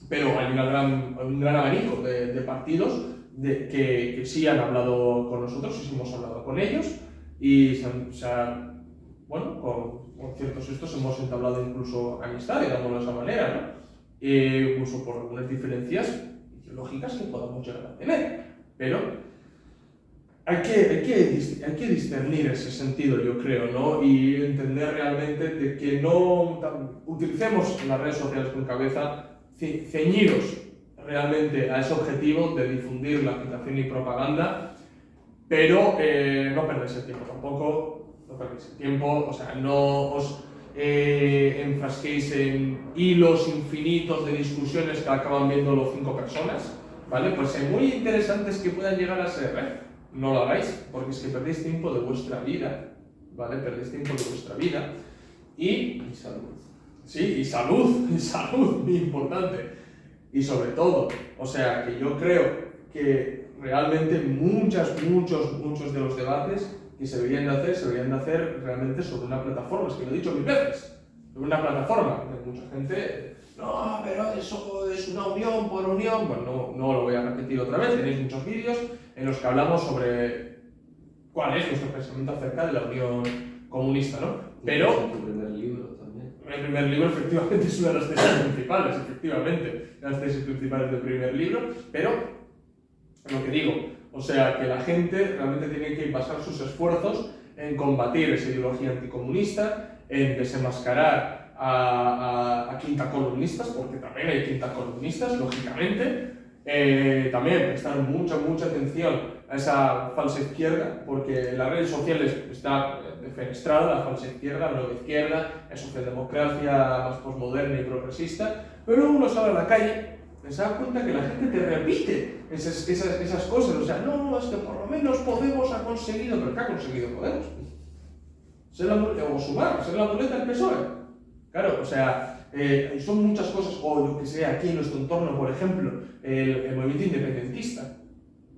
pero hay un gran abanico de partidos que sí han hablado con nosotros, sí hemos hablado con ellos, y bueno, con ciertos estos hemos entablado incluso amistad, digámoslo de esa manera, ¿no? Incluso por algunas diferencias ideológicas que podamos llegar a tener, pero hay que discernir ese sentido, yo creo, ¿no? Y entender realmente de que no utilicemos las redes sociales con cabeza, ceñiros realmente a ese objetivo de difundir la agitación y propaganda, pero no perdáis el tiempo tampoco, no perdáis el tiempo, o sea, no os enfrasquéis en hilos infinitos de discusiones que acaban viéndolo 5 personas, ¿vale? Pues muy interesantes que puedan llegar a ser, no lo hagáis, porque es que perdéis tiempo de vuestra vida, ¿vale? Perdéis tiempo de vuestra vida y salud. Sí, y salud, muy importante. Y sobre todo, o sea, que yo creo que realmente muchos de los debates que se deberían de hacer realmente sobre una plataforma, es que lo he dicho mil veces, sobre una plataforma, porque mucha gente, no, pero eso es una unión por unión, bueno, no lo voy a repetir otra vez, tenéis muchos vídeos en los que hablamos sobre cuál es nuestro pensamiento acerca de la unión comunista, ¿no? Pero tu primer libro también. el primer libro efectivamente es una de las tesis principales, efectivamente, las tesis principales del primer libro, pero lo que digo, o sea, que la gente realmente tiene que basar sus esfuerzos en combatir esa ideología anticomunista, en desenmascarar a quintacolumnistas, porque también hay quintacolumnistas, lógicamente, también prestar mucha atención a esa falsa izquierda, porque en las redes sociales está defenestrada la falsa izquierda, la nueva izquierda, la socialdemocracia más posmoderna y progresista, pero uno sale a la calle y se da cuenta que la gente te repite esas cosas, o sea, no, es que por lo menos Podemos ha conseguido, pero ¿qué ha conseguido Podemos? O Sumar, ser la muleta del PSOE. Claro, o sea, son muchas cosas, o lo que sea aquí en nuestro entorno, por ejemplo, el movimiento independentista.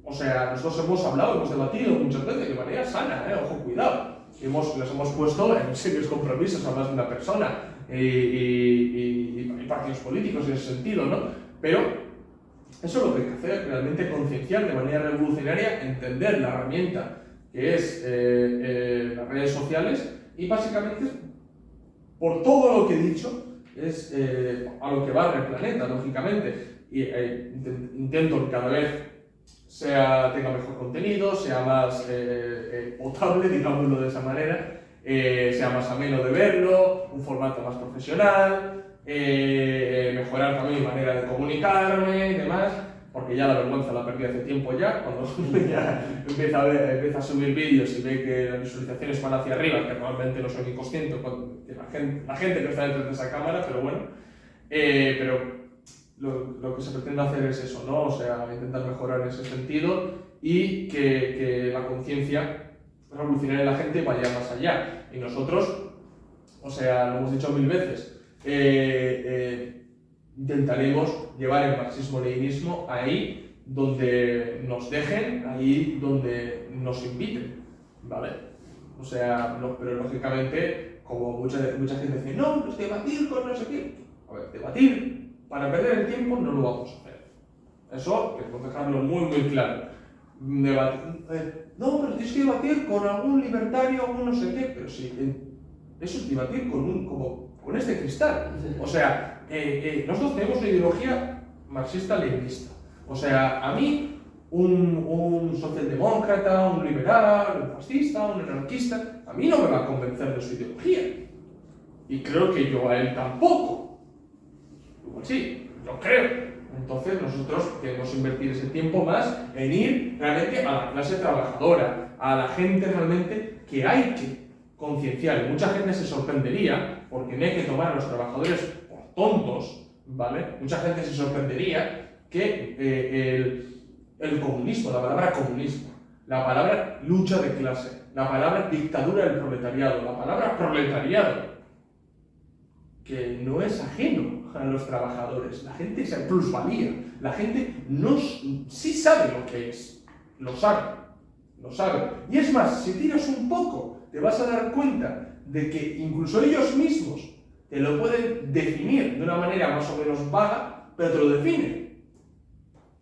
O sea, nosotros hemos hablado, hemos debatido muchas veces de manera sana, ojo, cuidado. Les hemos puesto en serios compromisos a más de una persona y partidos políticos en ese sentido, ¿no? Pero eso es lo que hay que hacer, realmente concienciar de manera revolucionaria, entender la herramienta que es las redes sociales y básicamente por todo lo que he dicho es a lo que va el planeta, lógicamente, y intento que cada vez tenga mejor contenido, sea más potable, digámoslo de esa manera, sea más ameno de verlo, un formato más profesional, mejorar también mi manera de comunicarme y demás, porque ya la vergüenza la perdí hace tiempo ya, cuando ya empieza a subir vídeos y ve que las visualizaciones van hacia arriba, que realmente no soy ni consciente de la gente que está detrás de esa cámara, pero bueno, pero lo que se pretende hacer es eso, ¿no? O sea, intentar mejorar en ese sentido y que la conciencia revolucionaria de la gente vaya más allá. Y nosotros, o sea, lo hemos dicho mil veces, intentaremos llevar el marxismo-leninismo ahí donde nos dejen, ahí donde nos inviten, ¿vale? O sea, pero lógicamente, como mucha gente dice, no, pues debatir con no sé qué. A ver, debatir para perder el tiempo no lo vamos a hacer. Eso tengo que dejarlo muy claro. No, pero tienes que debatir con algún libertario, algún no sé qué, pero sí, eso es debatir con este cristal. O sea, nosotros tenemos una ideología marxista-leninista. O sea, a mí, un socialdemócrata, un liberal, un fascista, un anarquista, a mí no me va a convencer de su ideología. Y creo que yo a él tampoco. Igual sí, yo creo. Entonces nosotros queremos invertir ese tiempo más en ir realmente a la clase trabajadora, a la gente realmente que hay que concienciar. Mucha gente se sorprendería, porque no hay que tomar a los trabajadores por tontos, ¿vale? Mucha gente se sorprendería que el comunismo, la palabra comunismo, la palabra lucha de clase, la palabra dictadura del proletariado, la palabra proletariado, que no es ajeno a los trabajadores. La gente es plusvalía. La gente sí sabe lo que es. Lo sabe. Y es más, si tiras un poco, te vas a dar cuenta de que incluso ellos mismos te lo pueden definir de una manera más o menos vaga, pero te lo define.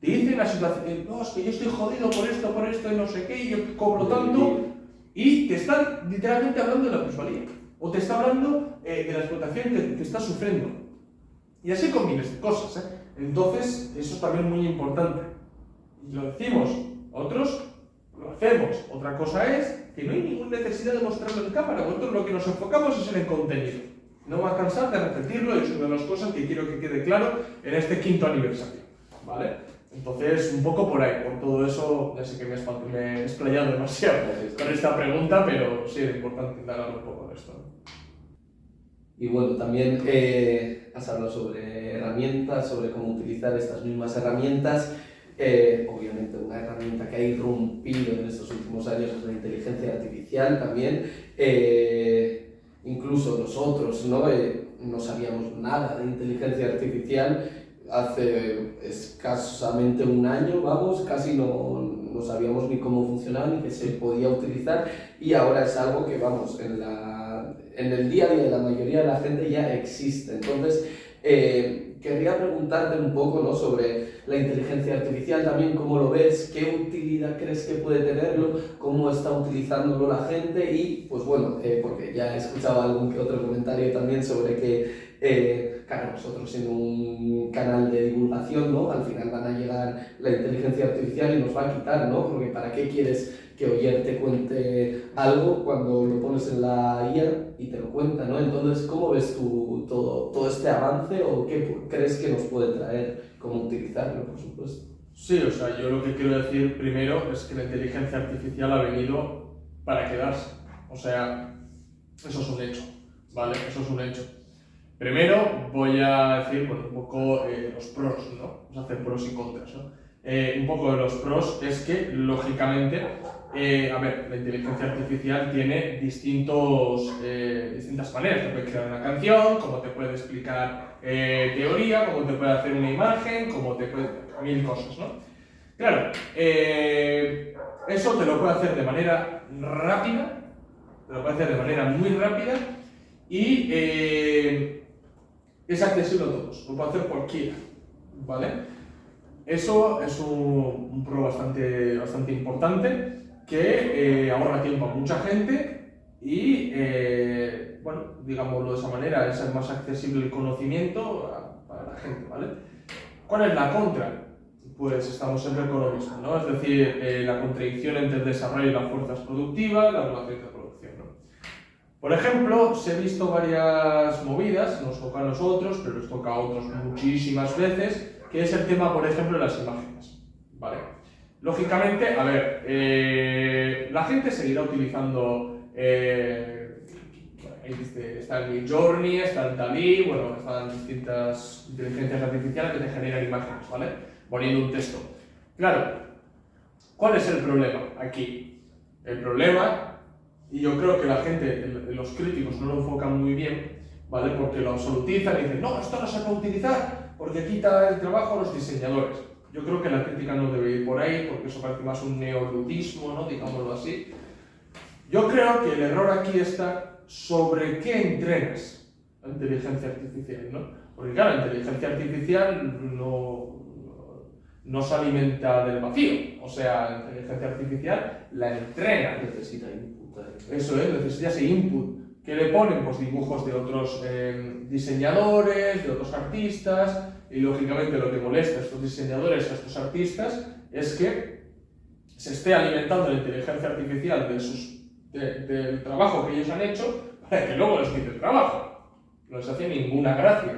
Te dice la situación, no, es que yo estoy jodido por esto y no sé qué, y yo cobro tanto, y te están literalmente hablando de la plusvalía, o te está hablando de la explotación que estás sufriendo. Y así con miles de cosas, ¿eh? Entonces, eso es también muy importante. Y lo decimos, otros lo hacemos. Otra cosa es que no hay ninguna necesidad de mostrarlo en cámara, nosotros lo que nos enfocamos es en el contenido. No me voy a cansar de repetirlo, y es una de las cosas que quiero que quede claro en este 5º aniversario, ¿vale? Entonces, un poco por ahí, por todo eso, ya sé que me he explayado demasiado con esta pregunta, pero sí es importante indagar un poco de esto, ¿no? Y bueno, también has hablado sobre herramientas, sobre cómo utilizar estas mismas herramientas. Obviamente una herramienta que ha irrumpido en estos últimos años es la inteligencia artificial también. Incluso nosotros no sabíamos nada de inteligencia artificial hace escasamente un año, vamos, casi no sabíamos ni cómo funcionaba ni que se podía utilizar, y ahora es algo que, vamos, en el día a día de la mayoría de la gente ya existe. Entonces, querría preguntarte un poco, ¿no?, sobre la inteligencia artificial también, cómo lo ves, qué utilidad crees que puede tenerlo, cómo está utilizándolo la gente, y pues bueno, porque ya he escuchado algún que otro comentario también sobre que, claro, nosotros siendo un canal de divulgación, ¿no?, al final van a llegar la inteligencia artificial y nos va a quitar, ¿no? Porque ¿para qué quieres que Oyer te cuente algo cuando lo pones en la IA y te lo cuenta, ¿no? Entonces, ¿cómo ves tú todo este avance, o qué crees que nos puede traer, cómo utilizarlo, por supuesto? Sí, o sea, yo lo que quiero decir primero es que la inteligencia artificial ha venido para quedarse. O sea, eso es un hecho, ¿vale? Eso es un hecho. Primero voy a decir, bueno, un poco los pros, ¿no? Vamos a hacer pros y contras, ¿no? Un poco de los pros es que, lógicamente, a ver, la inteligencia artificial tiene distintas maneras. Te puede crear una canción, como te puede explicar teoría, como te puede hacer una imagen, como te puede... mil cosas, ¿no? Claro, eso te lo puede hacer de manera rápida, muy rápida, y es accesible a todos, lo puede hacer cualquiera, ¿vale? Eso es un pro bastante importante, que ahorra tiempo a mucha gente y, bueno, digámoslo de esa manera, es más accesible el conocimiento para la gente, ¿vale? ¿Cuál es la contra? Pues estamos siempre con lo mismo, ¿no? Es decir, la contradicción entre el desarrollo y las fuerzas productivas, las relaciones de producción, ¿no? Por ejemplo, se he visto varias movidas, nos toca a nosotros, pero nos toca a otros muchísimas veces, que es el tema, por ejemplo, de las imágenes, ¿vale? Lógicamente, a ver, la gente seguirá utilizando, está el Midjourney, está el DALL-E, bueno, están distintas inteligencias artificiales que te generan imágenes, ¿vale? Poniendo un texto. Claro, ¿cuál es el problema aquí? El problema, y yo creo que la gente, los críticos no lo enfocan muy bien, ¿vale? Porque lo absolutizan y dicen, no, esto no se puede utilizar porque quita el trabajo a los diseñadores. Yo creo que la crítica no debe ir por ahí, porque eso parece más un neoludismo, ¿no?, digámoslo así. Yo creo que el error aquí está sobre qué entrenas la inteligencia artificial, ¿no? Porque claro, la inteligencia artificial no se alimenta del vacío, o sea, la inteligencia artificial la entrena. Necesita input. Eso es, necesita ese input. ¿Qué le ponen? Pues dibujos de otros diseñadores, de otros artistas, y lógicamente lo que molesta a estos diseñadores, a estos artistas, es que se esté alimentando la inteligencia artificial del trabajo que ellos han hecho para que luego les quite el trabajo. No les hace ninguna gracia.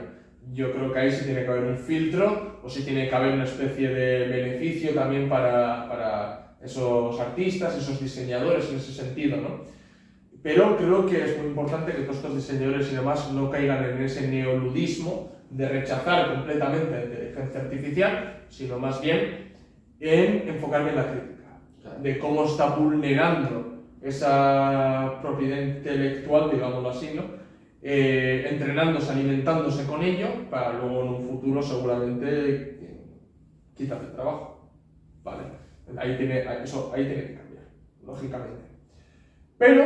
Yo creo que ahí sí tiene que haber un filtro, o sí tiene que haber una especie de beneficio también para esos artistas, esos diseñadores en ese sentido, ¿no? Pero creo que es muy importante que todos estos diseñadores y demás no caigan en ese neoludismo de rechazar completamente la inteligencia artificial, sino más bien en enfocarme en la crítica, de cómo está vulnerando esa propiedad intelectual, digámoslo así, ¿no? Entrenándose, alimentándose con ello, para luego en un futuro seguramente quitarte el trabajo, ¿vale? Ahí tiene que cambiar, lógicamente. Pero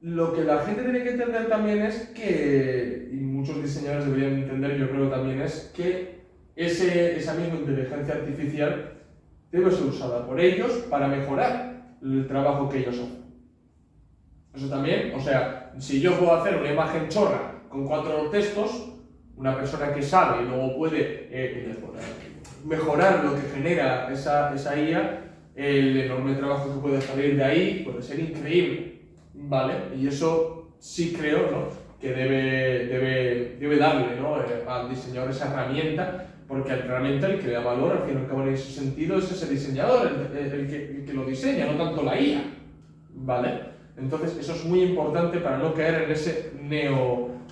lo que la gente tiene que entender también es que, y muchos diseñadores deberían entender, yo creo también, es que esa misma inteligencia artificial debe ser usada por ellos para mejorar el trabajo que ellos hacen. Eso también, o sea, si yo puedo hacer una imagen chorra con 4 textos, una persona que sabe y luego puede mejorar lo que genera esa IA, el enorme trabajo que puede salir de ahí puede ser increíble, ¿vale? Y eso sí creo, ¿no?, que debe darle, ¿no?, al diseñador esa herramienta, porque realmente el que da valor, al fin y al cabo, en ese sentido, es ese diseñador, el que lo diseña, no tanto la IA, ¿vale? Entonces eso es muy importante para no caer en ese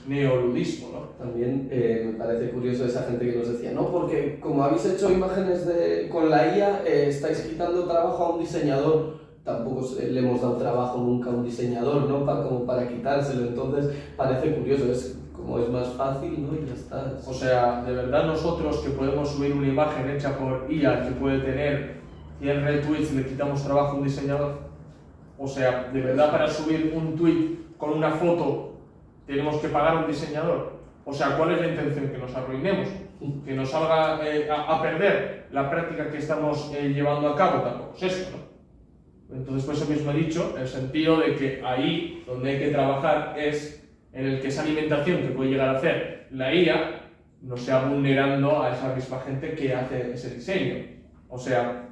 neoludismo, ¿no? También me parece curioso esa gente que nos decía, no, porque como habéis hecho imágenes con la IA, estáis quitando trabajo a un diseñador. Tampoco le hemos dado trabajo nunca a un diseñador, ¿no?, como para quitárselo. Entonces parece curioso, como es más fácil, ¿no?, y ya está. O sea, de verdad nosotros que podemos subir una imagen hecha por IA que puede tener 100 retweets, le quitamos trabajo a un diseñador. O sea, de verdad para subir un tweet con una foto tenemos que pagar a un diseñador. O sea, ¿cuál es la intención? Que nos arruinemos, que nos salga a perder la práctica que estamos llevando a cabo. Tampoco es eso, ¿no? Entonces, por eso mismo he dicho, el sentido de que ahí donde hay que trabajar es en el que esa alimentación que puede llegar a hacer la IA no sea vulnerando a esa misma gente que hace ese diseño. O sea,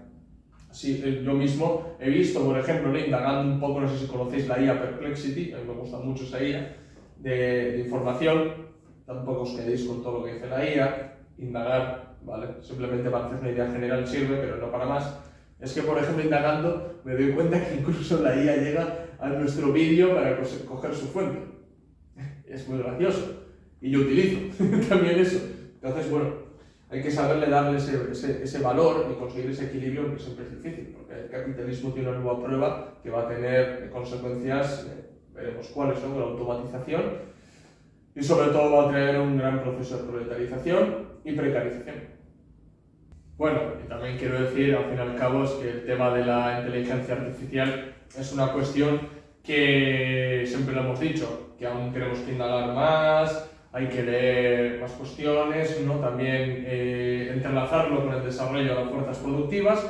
sí, yo mismo he visto, por ejemplo, indagando un poco, no sé si conocéis la IA Perplexity, a mí me gusta mucho esa IA de información, tampoco os quedéis con todo lo que dice la IA, indagar, ¿vale? Simplemente para hacer una idea general sirve, pero no para más. Es que, por ejemplo, indagando, me doy cuenta que incluso la IA llega a nuestro vídeo para coger su fuente. Es muy gracioso. Y yo utilizo también eso. Entonces, bueno, hay que saberle darle ese valor y conseguir ese equilibrio, que siempre es difícil, porque el capitalismo tiene una nueva prueba que va a tener consecuencias, veremos cuáles son, la automatización, y sobre todo va a traer un gran proceso de proletarización y precarización. Bueno, y también quiero decir, al fin y al cabo, es que el tema de la inteligencia artificial es una cuestión que siempre lo hemos dicho, que aún tenemos que indagar más, hay que leer más cuestiones, ¿no? También entrelazarlo con el desarrollo de las fuerzas productivas,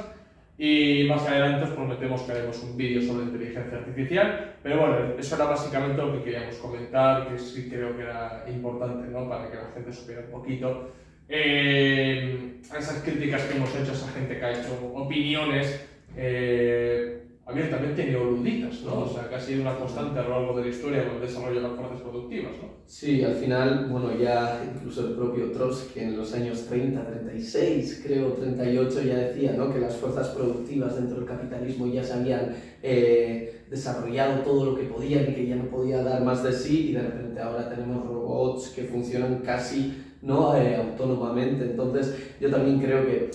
y más adelante os prometemos que haremos un vídeo sobre inteligencia artificial, pero bueno, eso era básicamente lo que queríamos comentar, que sí creo que era importante, ¿no?, para que la gente supiera un poquito a esas críticas que hemos hecho, a esa gente que ha hecho opiniones abiertamente neoluditas, ¿no? O sea, que ha sido una constante a lo largo de la historia con el desarrollo de las fuerzas productivas, ¿no? Sí, al final, bueno, ya incluso el propio Trotsky en los años 30, 36, creo, 38, ya decía, ¿no?, que las fuerzas productivas dentro del capitalismo ya se habían desarrollado todo lo que podían y que ya no podía dar más de sí, y de repente ahora tenemos robots que funcionan casi, ¿no?, autónomamente. Entonces, yo también creo que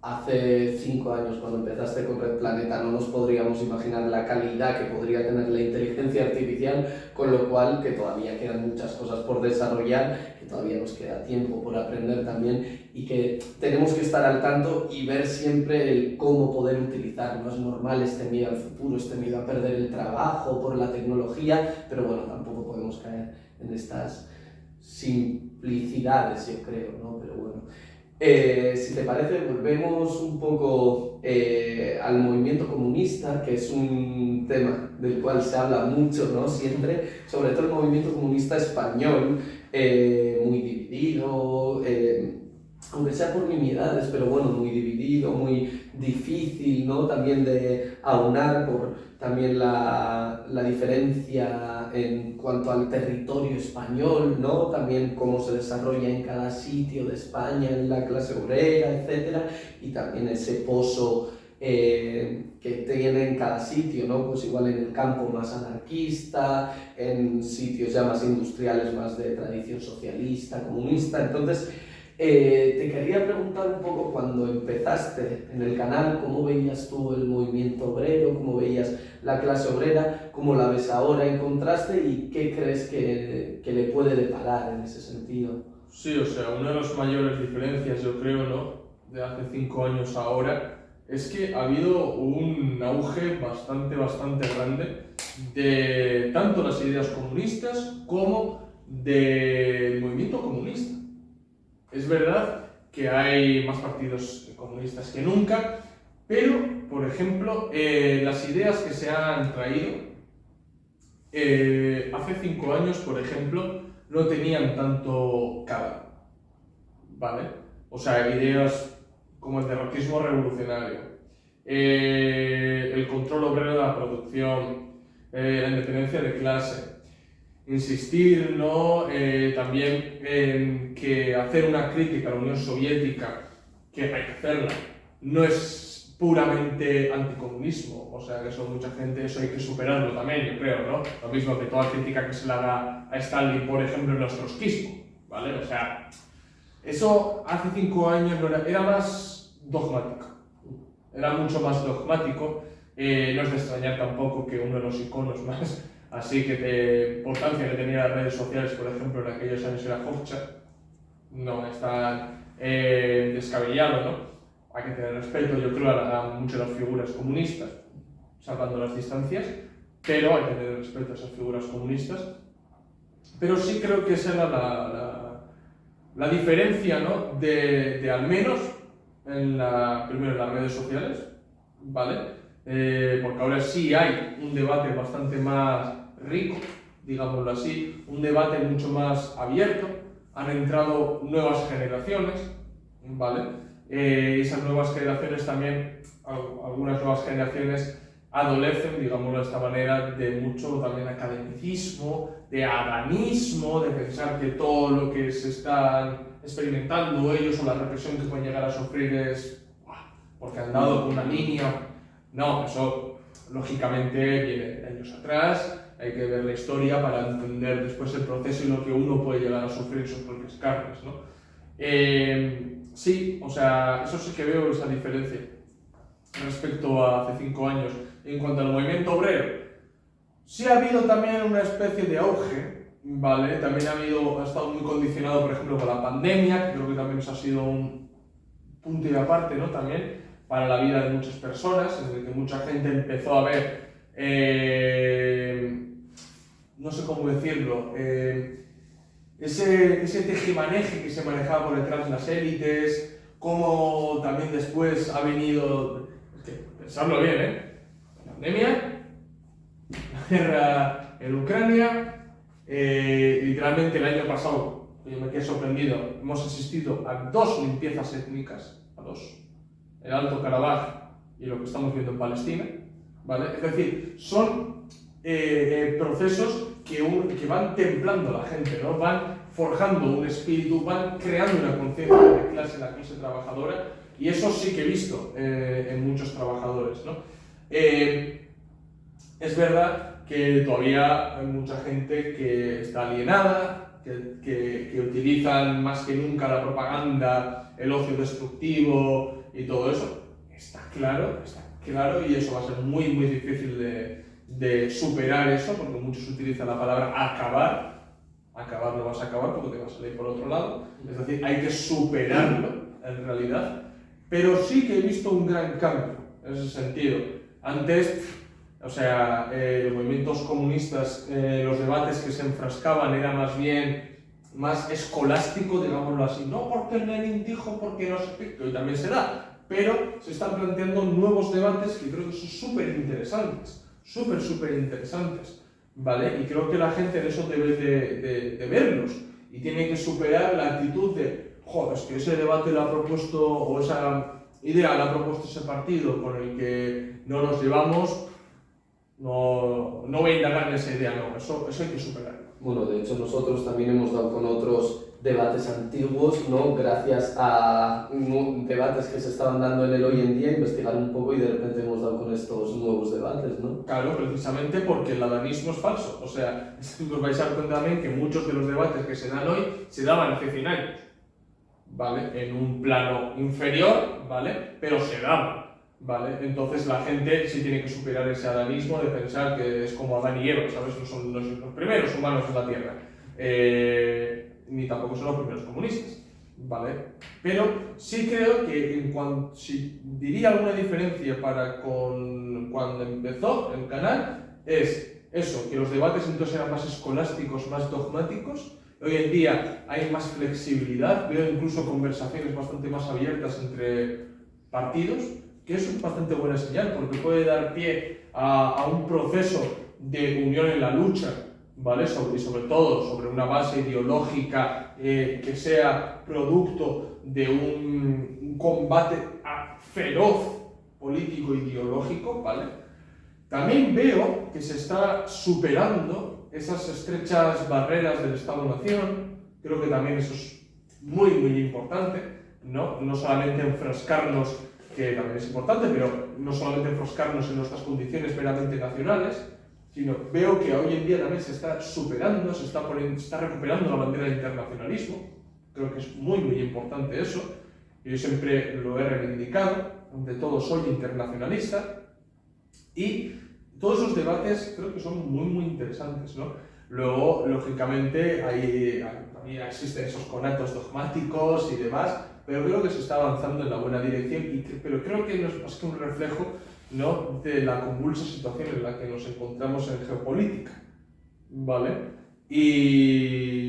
hace 5 años, cuando empezaste con Red Planeta, no nos podríamos imaginar la calidad que podría tener la inteligencia artificial, con lo cual que todavía quedan muchas cosas por desarrollar, que todavía nos queda tiempo por aprender también, y que tenemos que estar al tanto y ver siempre el cómo poder utilizar. No es normal este miedo al futuro, este miedo a perder el trabajo por la tecnología, pero bueno, tampoco podemos caer en estas simplicidades, yo creo, ¿no? Pero bueno. Si te parece, volvemos un poco al movimiento comunista, que es un tema del cual se habla mucho, ¿no?, siempre, sobre todo el movimiento comunista español, muy dividido, aunque sea por nimiedades, pero bueno, muy dividido, muy difícil, ¿no?, también de aunar por también la diferencia en cuanto al territorio español, ¿no?, también cómo se desarrolla en cada sitio de España, en la clase obrera, etc. Y también ese pozo que tiene en cada sitio, ¿no?, pues igual en el campo más anarquista, en sitios ya más industriales, más de tradición socialista, comunista. Entonces, te quería preguntar un poco, cuando empezaste en el canal, ¿cómo veías tú el movimiento obrero? ¿Cómo veías la clase obrera? ¿Cómo la ves ahora en contraste? ¿Y qué crees que le puede deparar en ese sentido? Sí, o sea, una de las mayores diferencias, yo creo, ¿no?, de hace 5 años a ahora, es que ha habido un auge bastante grande de tanto las ideas comunistas como del movimiento comunista. Es verdad que hay más partidos comunistas que nunca, pero, por ejemplo, las ideas que se han traído, hace 5 años, por ejemplo, no tenían tanto calado, ¿vale? O sea, ideas como el derrotismo revolucionario, el control obrero de la producción, la independencia de clase, insistir, ¿no? También en que hacer una crítica a la Unión Soviética, que hay que hacerla, no es puramente anticomunismo, o sea que eso mucha gente, eso hay que superarlo también, yo creo, ¿no? Lo mismo que toda crítica que se le haga a Stalin, por ejemplo, en el trotskismo, ¿vale? O sea, eso hace 5 años era más dogmático, era mucho más dogmático. No es de extrañar tampoco que uno de los iconos más así que de importancia que tenía las redes sociales, por ejemplo, en aquellos años era Hoxha, no es tan descabellado, ¿no? Hay que tener respeto, yo creo, a muchas de las figuras comunistas, salvando las distancias, pero hay que tener respeto a esas figuras comunistas. Pero sí creo que esa era la diferencia, ¿no? de al menos primero en las redes sociales, ¿vale? Porque ahora sí hay un debate bastante más rico, digámoslo así, un debate mucho más abierto, han entrado nuevas generaciones, ¿vale? Esas nuevas generaciones también, algunas nuevas generaciones adolecen, digámoslo de esta manera, de mucho también academicismo, de adanismo, de pensar que todo lo que se están experimentando ellos o la represión que pueden llegar a sufrir es porque han dado con una línea. No, eso lógicamente viene de años atrás, hay que ver la historia para entender después el proceso y lo que uno puede llegar a sufrir en sus propias carnes, ¿no? Sí, o sea, eso sí que veo esa diferencia respecto a hace 5 años. En cuanto al movimiento obrero, sí ha habido también una especie de auge, ¿vale? También ha estado muy condicionado, por ejemplo, por la pandemia, que creo que también eso ha sido un punto y aparte, ¿no? También para la vida de muchas personas, en el que mucha gente empezó a ver, no sé cómo decirlo, ese tejimaneje que se manejaba por detrás de las élites, cómo también después ha venido, es que pensarlo bien, la pandemia, la guerra en Ucrania, literalmente el año pasado, yo me quedé sorprendido, hemos asistido a 2 limpiezas étnicas, a 2. El Alto Karabaj y lo que estamos viendo en Palestina, ¿vale? Es decir, son procesos que van templando a la gente, ¿no? Van forjando un espíritu, van creando una conciencia de clase en la clase trabajadora, y eso sí que he visto en muchos trabajadores, ¿no? Es verdad que todavía hay mucha gente que está alienada, que utilizan más que nunca la propaganda, el ocio destructivo y todo eso. Está claro, y eso va a ser muy, muy difícil de superar eso, porque muchos utilizan la palabra acabar. Acabar no vas a acabar porque te vas a salir por otro lado. Es decir, hay que superarlo en realidad. Pero sí que he visto un gran cambio en ese sentido. Antes, o sea, los movimientos comunistas, los debates que se enfrascaban era más bien más escolástico, digámoslo así. No porque Lenin dijo, porque no sé qué, que hoy también se da, pero se están planteando nuevos debates que creo que son súper interesantes, súper interesantes, ¿vale? Y creo que la gente en eso debe de verlos y tiene que superar la actitud de, joder, es que ese debate lo ha propuesto, o esa idea la ha propuesto ese partido con el que no nos llevamos. No voy a indagar en esa idea, no, eso hay que superarlo. Bueno, de hecho nosotros también hemos dado con otros debates antiguos, ¿no? Gracias a debates que se estaban dando en el hoy en día, investigar un poco y de repente hemos dado con estos nuevos debates, ¿no? Claro, precisamente porque el adanismo es falso. O sea, os vais a dar cuenta también que muchos de los debates que se dan hoy se daban hace 100 años, ¿vale? En un plano inferior, ¿vale? Pero se daban. ¿Vale? Entonces la gente sí tiene que superar ese adanismo de pensar que es como Adán y Eva, ¿sabes? No son los primeros humanos en la Tierra, ni tampoco son los primeros comunistas, ¿vale? Pero sí creo que si diría alguna diferencia para con cuando empezó el canal, es eso, que los debates entonces eran más escolásticos, más dogmáticos, hoy en día hay más flexibilidad, veo incluso conversaciones bastante más abiertas entre partidos, que eso es bastante buena señal, porque puede dar pie a un proceso de unión en la lucha, ¿vale? Y sobre todo sobre una base ideológica que sea producto de un combate feroz político-ideológico, ¿vale? También veo que se está superando esas estrechas barreras del Estado-Nación. Creo que también eso es muy, muy importante, ¿no? No solamente enfrascarnos, que también es importante, pero no solamente enfrascarnos en nuestras condiciones meramente nacionales, sino veo que hoy en día también se está superando, se está recuperando la bandera del internacionalismo. Creo que es muy, muy importante eso. Yo siempre lo he reivindicado, ante todo soy internacionalista, y todos esos debates creo que son muy, muy interesantes, ¿no? Luego, lógicamente, también existen esos conatos dogmáticos y demás, pero creo que se está avanzando en la buena dirección, pero creo que no es más que un reflejo, ¿no?, de la convulsa situación en la que nos encontramos en geopolítica, ¿vale? Y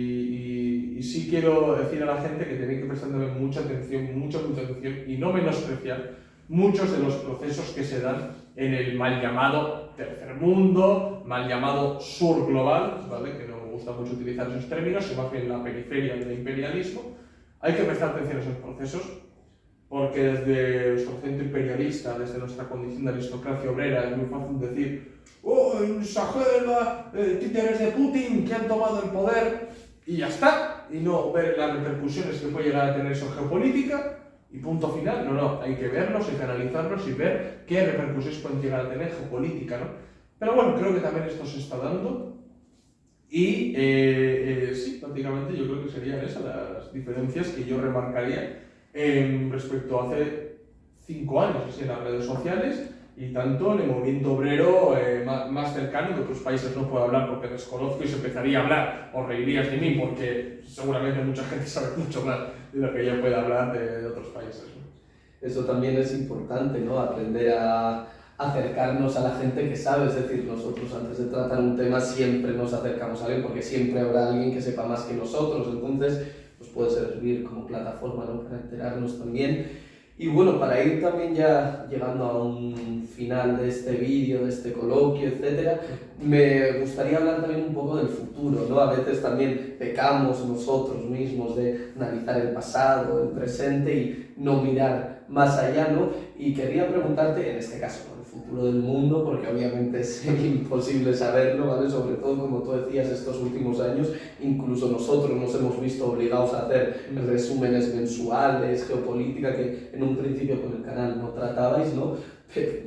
sí quiero decir a la gente que tiene que prestarle mucha atención, mucha atención, y no menospreciar muchos de los procesos que se dan en el mal llamado tercer mundo, mal llamado sur global, ¿vale?, que no me gusta mucho utilizar esos términos, sino más bien la periferia del imperialismo. Hay que prestar atención a esos procesos, porque desde nuestro centro imperialista, desde nuestra condición de aristocracia obrera, es muy fácil decir: ¡oh, en Sahel, títeres de Putin que han tomado el poder! Y ya está, y no ver las repercusiones que puede llegar a tener eso en geopolítica, y punto final. No, hay que verlos, hay que analizarlos y ver qué repercusiones pueden llegar a tener geopolítica, ¿no? Pero bueno, creo que también esto se está dando, y sí, prácticamente yo creo que serían esas las diferencias que yo remarcaría respecto a hace 5 años, así, en las redes sociales, y tanto en el movimiento obrero más cercano. De otros países no puedo hablar porque desconozco, y si empezaría a hablar os reiríais de mí, porque seguramente mucha gente sabe mucho más de lo que yo pueda hablar de otros países, ¿no? Eso también es importante, ¿no? Aprender a acercarnos a la gente que sabe. Es decir, nosotros antes de tratar un tema siempre nos acercamos a alguien, porque siempre habrá alguien que sepa más que nosotros. Entonces nos puede servir como plataforma, ¿no?, para enterarnos también. Y bueno, para ir también ya llegando a un final de este vídeo, de este coloquio, etcétera, me gustaría hablar también un poco del futuro, ¿no? A veces también pecamos nosotros mismos de analizar el pasado, el presente y no mirar más allá, ¿no? Y quería preguntarte, en este caso, ¿no?, el futuro del mundo, porque obviamente es imposible saberlo, ¿vale? Sobre todo, como tú decías, estos últimos años, incluso nosotros nos hemos visto obligados a hacer resúmenes mensuales, geopolítica, que en un principio con el canal no tratabais, ¿no?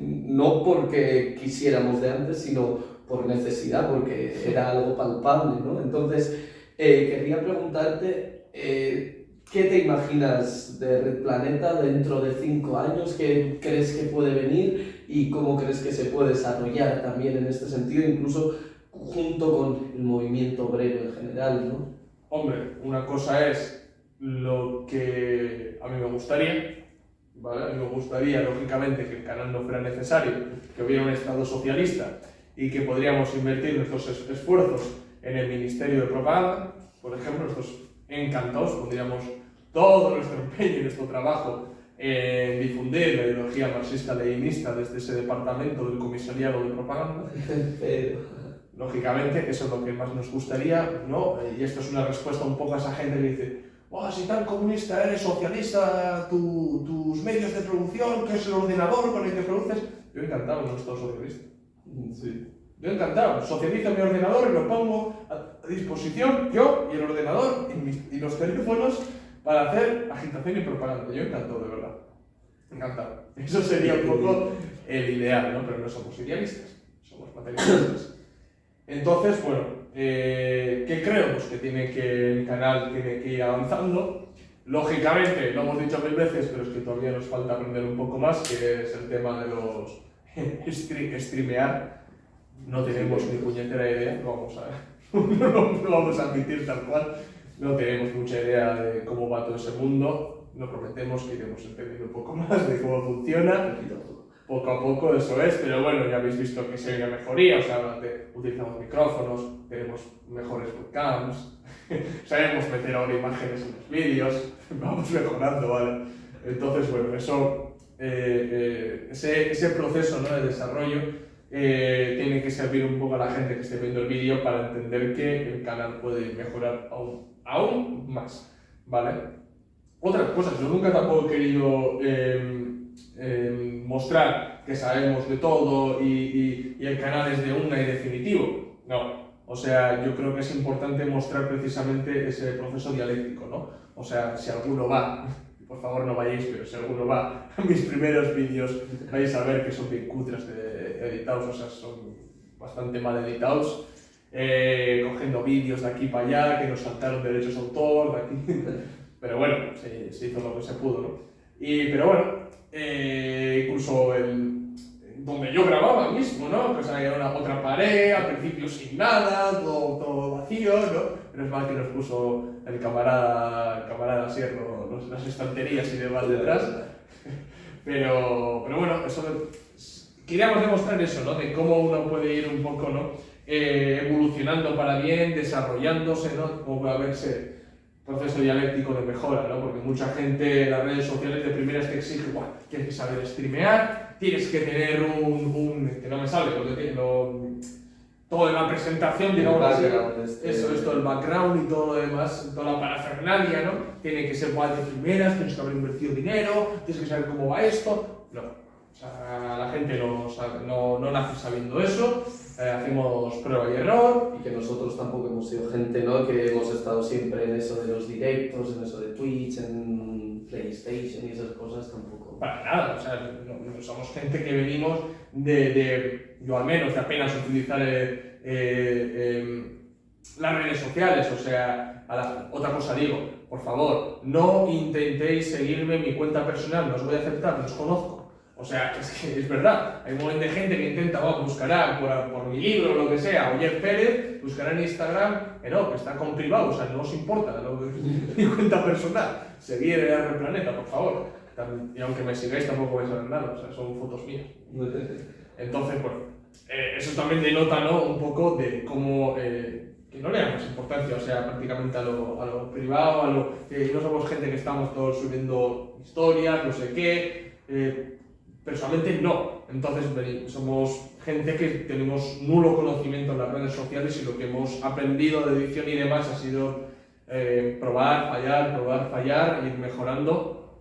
No porque quisiéramos de antes, sino por necesidad, porque era algo palpable, ¿no? Entonces, quería preguntarte, ¿qué te imaginas de Red Planeta dentro de 5 años? ¿Qué crees que puede venir y cómo crees que se puede desarrollar también en este sentido, incluso junto con el movimiento obrero en general, ¿no? Hombre, una cosa es lo que a mí me gustaría, ¿vale? A mí me gustaría, lógicamente, que el canal no fuera necesario, que hubiera un Estado socialista y que podríamos invertir nuestros esfuerzos en el Ministerio de Propaganda, por ejemplo. Nosotros encantados pondríamos todo nuestro empeño y nuestro trabajo en difundir la ideología marxista-leninista desde ese departamento del comisariado de propaganda. Lógicamente, eso es lo que más nos gustaría, ¿no? Y esto es una respuesta un poco a esa gente que dice: oh, si tan comunista eres socialista, tus medios de producción, que es el ordenador con el que produces. Yo encantado, no estoy socialista. Sí. Yo encantado, socializo mi ordenador y lo pongo a disposición, yo y el ordenador y los teléfonos, para hacer agitación y propaganda. Yo encantado, de verdad. Encantado. Eso sería un poco el ideal, ¿no? Pero no somos idealistas, somos materialistas. Entonces, bueno, ¿qué creo? Pues que el canal tiene que ir avanzando. Lógicamente, lo hemos dicho 1000 veces, pero es que todavía nos falta aprender un poco más, que es el tema de los streamear. No tenemos ni puñetera idea, no lo vamos a admitir tal cual. No tenemos mucha idea de cómo va todo ese mundo. No prometemos que iremos entendiendo un poco más de cómo funciona. Poco a poco, eso es, pero bueno, ya habéis visto que se ve una mejoría. O sea, utilizamos micrófonos, tenemos mejores webcams, sabemos meter ahora imágenes en los vídeos, vamos mejorando, ¿vale? Entonces, bueno, eso, ese proceso, ¿no?, de desarrollo tiene que servir un poco a la gente que esté viendo el vídeo para entender que el canal puede mejorar aún más, ¿vale? Otras cosas, yo nunca tampoco he querido mostrar que sabemos de todo y el canal es de una y definitivo, no. O sea, yo creo que es importante mostrar precisamente ese proceso dialéctico, ¿no? O sea, si alguno va, por favor no vayáis, pero si alguno va a mis primeros vídeos vais a ver que son bien cutres editados, o sea, son bastante mal editados, cogiendo vídeos de aquí para allá, que nos saltaron derechos de autor, de aquí. Pero bueno, se hizo lo que se pudo, ¿no? Pero bueno, incluso donde yo grababa mismo, ¿no? Pues había otra pared, al principio sin nada, todo vacío, ¿no? Pero es mal que nos puso el camarada Sierro, las estanterías y demás detrás. Pero bueno, queríamos demostrar eso, ¿no? De cómo uno puede ir un poco, ¿no?, evolucionando para bien, desarrollándose, ¿no? Como puede haberse proceso dialéctico de mejora, ¿no? Porque mucha gente en las redes sociales de primeras te exige, ¡guau!, tienes que saber streamear, tienes que tener que no me sale, todo en la presentación, digamos así, esto, el background y todo lo demás, toda la parafernalia, ¿no? Tiene que ser guay de primeras, tienes que haber invertido dinero, tienes que saber cómo va esto. No, o sea, la gente no nace sabiendo eso. Hacemos prueba y error. Y que nosotros tampoco hemos sido gente, ¿no?, que hemos estado siempre en eso de los directos, en eso de Twitch, en PlayStation y esas cosas tampoco. Para nada, o sea, no somos gente que venimos yo al menos, de apenas utilizar las redes sociales, o sea, otra cosa digo, por favor, no intentéis seguirme en mi cuenta personal, no os voy a aceptar, no os conozco. O sea, es que es verdad, hay un montón de gente que intenta, buscará por mi libro o lo que sea, Oyer Pérez, buscará en Instagram, no, que está con privado, o sea, no os importa mi cuenta personal, seguir el R Planeta, por favor. Y aunque me sigáis tampoco vais a ver nada, o sea, son fotos mías. Entonces, bueno, eso también denota, ¿no?, un poco de cómo que no le damos importancia, o sea, prácticamente a lo privado, no somos gente que estamos todos subiendo historias, no sé qué. Personalmente no, entonces somos gente que tenemos nulo conocimiento en las redes sociales y lo que hemos aprendido de edición y demás ha sido probar, fallar, ir mejorando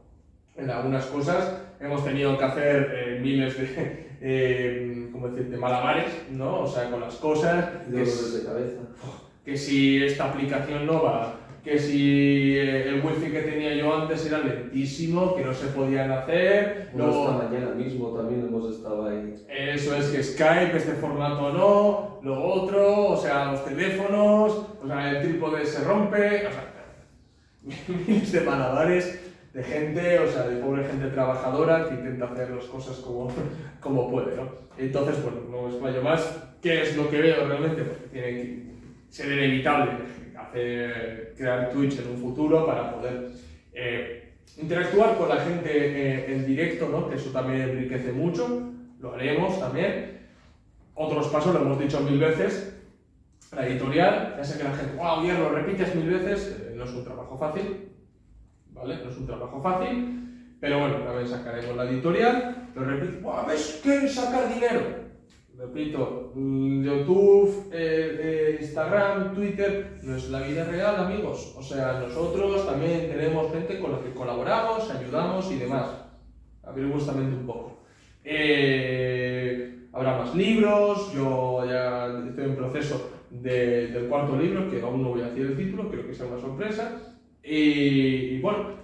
en algunas cosas. Hemos tenido que hacer miles de malabares, ¿no? O sea, con las cosas. Dolores de cabeza. Que si esta aplicación no va, que si el wifi que tenía yo antes era lentísimo, que no se podían hacer. Luego esta mañana mismo también hemos estado ahí. Eso es, que Skype, este formato no, lo otro, o sea, los teléfonos, o sea, el trípode se rompe, o sea, miles de malabares de gente, o sea, de pobre gente trabajadora que intenta hacer las cosas como puede, ¿no? Entonces, bueno, no explayo más. ¿Qué es lo que veo realmente? Porque tiene que ser inevitable crear Twitch en un futuro para poder interactuar con la gente en directo, ¿no? Que eso también enriquece mucho, lo haremos también. Otros pasos, lo hemos dicho 1000 veces, la editorial, ya sé que la gente, wow, ya lo repites 1000 veces, no es un trabajo fácil, ¿vale? No es un trabajo fácil, pero bueno, también sacaremos la editorial, lo repito, wow, ¿ves que sacar dinero? Repito, YouTube, Instagram, Twitter, no es la vida real, amigos. O sea, nosotros también tenemos gente con la que colaboramos, ayudamos y demás. Abrir vuestra mente un poco. Habrá más libros, yo ya estoy en proceso del cuarto libro, que aún no voy a decir el título, creo que sea una sorpresa. Y bueno,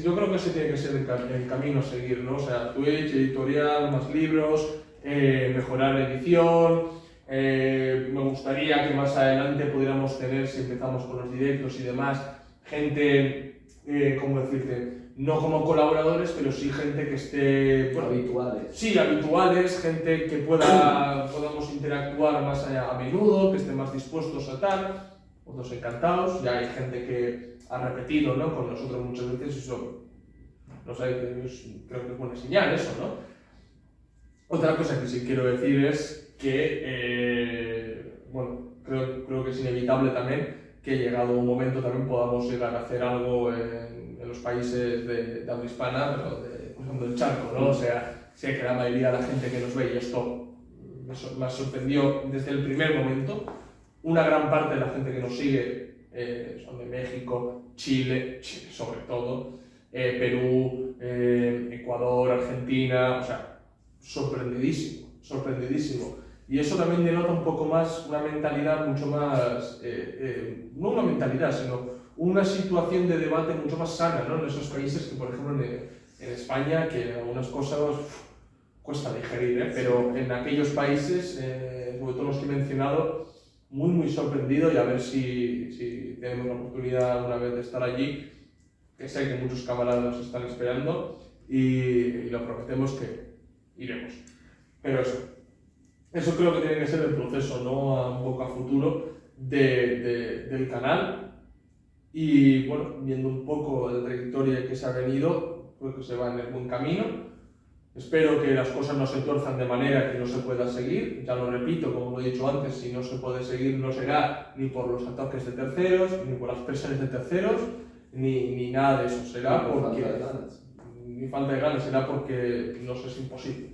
yo creo que ese tiene que ser el camino a seguir, ¿no? O sea, Twitch, editorial, más libros, mejorar la edición. Me gustaría que más adelante pudiéramos tener, si empezamos con los directos y demás, gente, ¿cómo decirte? No como colaboradores, pero sí gente que esté... Bueno, habituales. Sí, habituales, gente que podamos interactuar más a menudo, que estén más dispuestos a tal. Otros encantados, ya hay gente que ha repetido, ¿no?, con nosotros muchas veces, y eso, no sé, creo que es buena señal eso, ¿no? Otra cosa que sí quiero decir es que, bueno, creo que es inevitable también que llegado un momento también podamos llegar a hacer algo en los países de habla hispana, pero cruzando el charco, ¿no? O sea, sé que la mayoría de la gente que nos ve, y esto me sorprendió desde el primer momento, una gran parte de la gente que nos sigue son de México, Chile sobre todo, Perú, Ecuador, Argentina, o sea, sorprendidísimo. Y eso también denota un poco más una mentalidad mucho más, no una mentalidad, sino una situación de debate mucho más sana, ¿no? En esos países que, por ejemplo, en España, que algunas cosas cuesta digerir, pero en aquellos países, sobre todo los que he mencionado, muy sorprendido, y a ver si tenemos la oportunidad una vez de estar allí, que sé que muchos camaradas nos están esperando y lo prometemos que iremos. Pero eso creo que tiene que ser el proceso, ¿no? Un poco a futuro del canal. Y bueno, viendo un poco la trayectoria que se ha venido, creo que se va en el buen camino. Espero que las cosas no se tuerzan de manera que no se pueda seguir. Ya lo repito, como lo he dicho antes, si no se puede seguir no será ni por los ataques de terceros, ni por las presiones de terceros, ni nada de eso. Será porque... Ni falta de ganas, será porque nos es imposible.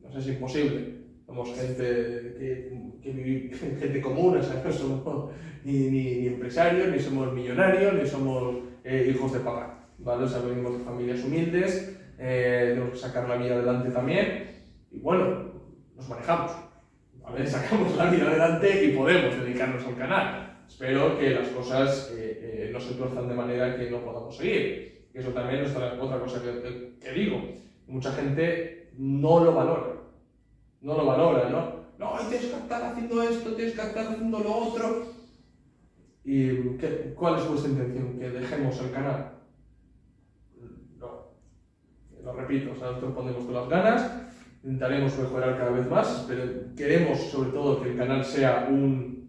Nos es imposible. Somos gente común, o sea, no somos ni empresarios, ni somos millonarios, ni somos hijos de papá, ¿vale? O sea, venimos de familias humildes, tenemos que sacar la vida adelante también, y bueno, nos manejamos, ¿vale? Sacamos la vida adelante y podemos dedicarnos al canal. Espero que las cosas no se tuerzan de manera que no podamos seguir. Eso también es otra cosa que digo. Mucha gente no lo valora, ¿no? No, tienes que estar haciendo esto, tienes que estar haciendo lo otro. ¿Y cuál es vuestra intención? ¿Que dejemos el canal? No. Lo repito, o sea, nosotros ponemos todas las ganas, intentaremos mejorar cada vez más, pero queremos sobre todo que el canal sea un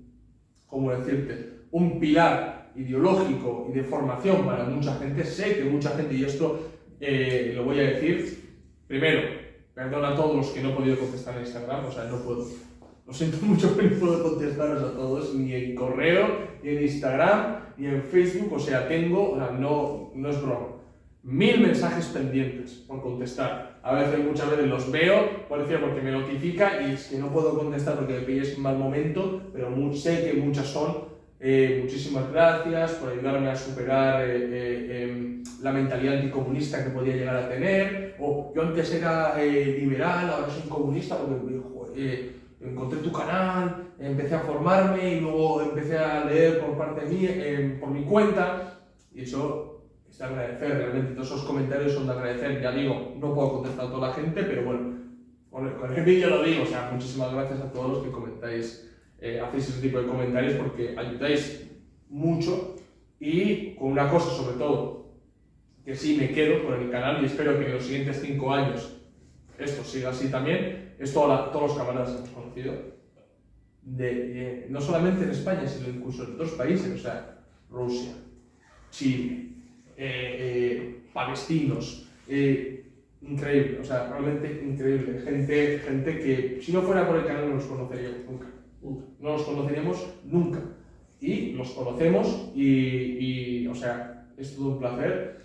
pilar ideológico y de formación para mucha gente. Sé que mucha gente, y esto lo voy a decir, primero, perdona a todos los que no he podido contestar en Instagram, o sea, no puedo. Lo siento mucho, pero no puedo contestaros a todos, ni en correo, ni en Instagram, ni en Facebook, o sea, no es broma. 1000 mensajes pendientes por contestar. Muchas veces los veo, porque me notifica y es que no puedo contestar porque me pilles en mal momento, pero sé que muchas son. Muchísimas gracias por ayudarme a superar la mentalidad anticomunista que podía llegar a tener, o yo antes era liberal, ahora soy comunista porque encontré tu canal, empecé a formarme y luego empecé a leer por parte mía, por mi cuenta, y eso es de agradecer realmente. Todos esos comentarios son de agradecer. Ya digo, no puedo contestar a toda la gente, pero bueno, con el vídeo lo digo, o sea, muchísimas gracias a todos los que comentáis. Hacéis ese tipo de comentarios porque ayudáis mucho, y con una cosa sobre todo que sí me quedo con el canal, y espero que en los siguientes 5 años esto siga así también, es todos los camaradas que hemos conocido, no solamente en España, sino incluso en otros países, o sea, Rusia, Chile, palestinos, increíble, o sea, realmente increíble, gente que si no fuera por el canal no los conoceríamos nunca. No los conoceríamos nunca, y los conocemos y o sea, es todo un placer.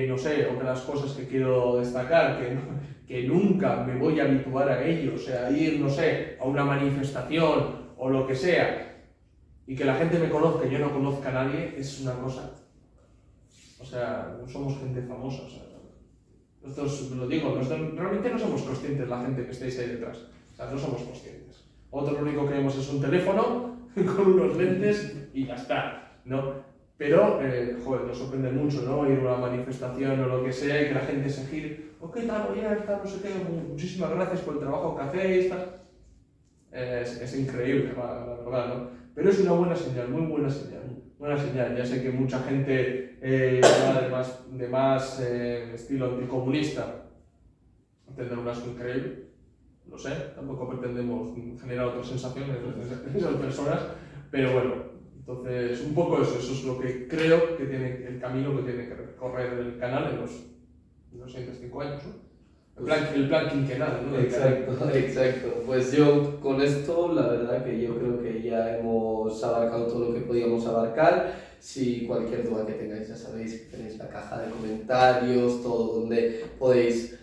No sé, otra de las cosas que quiero destacar, que nunca me voy a habituar a ello, o sea, ir, no sé, a una manifestación o lo que sea, y que la gente me conozca y yo no conozca a nadie, es una cosa, o sea, no somos gente famosa, o sea, nosotros, lo digo, realmente no somos conscientes la gente que estáis ahí detrás, o sea, no somos conscientes. Otro lo único que vemos es un teléfono con unos lentes y ya está, ¿no? Pero, nos sorprende mucho, ¿no? Ir a una manifestación o lo que sea y que la gente se gire, ¿qué tal? Oye, no sé qué, muchísimas gracias por el trabajo que hacéis, tal. Es increíble, la verdad, ¿no? Pero es una buena señal, muy buena señal. Ya sé que mucha gente de más estilo anticomunista tendrá un asco increíble. No sé, tampoco pretendemos generar otras sensaciones en esas personas, pero bueno, entonces un poco eso es lo que creo que tiene el camino que tiene que recorrer el canal en los siguientes 5 años, ¿no? El plan quinquenal, ¿no? Exacto, exacto. Pues yo con esto, la verdad que yo creo que ya hemos abarcado todo lo que podíamos abarcar. Si cualquier duda que tengáis, ya sabéis que tenéis la caja de comentarios, todo donde podéis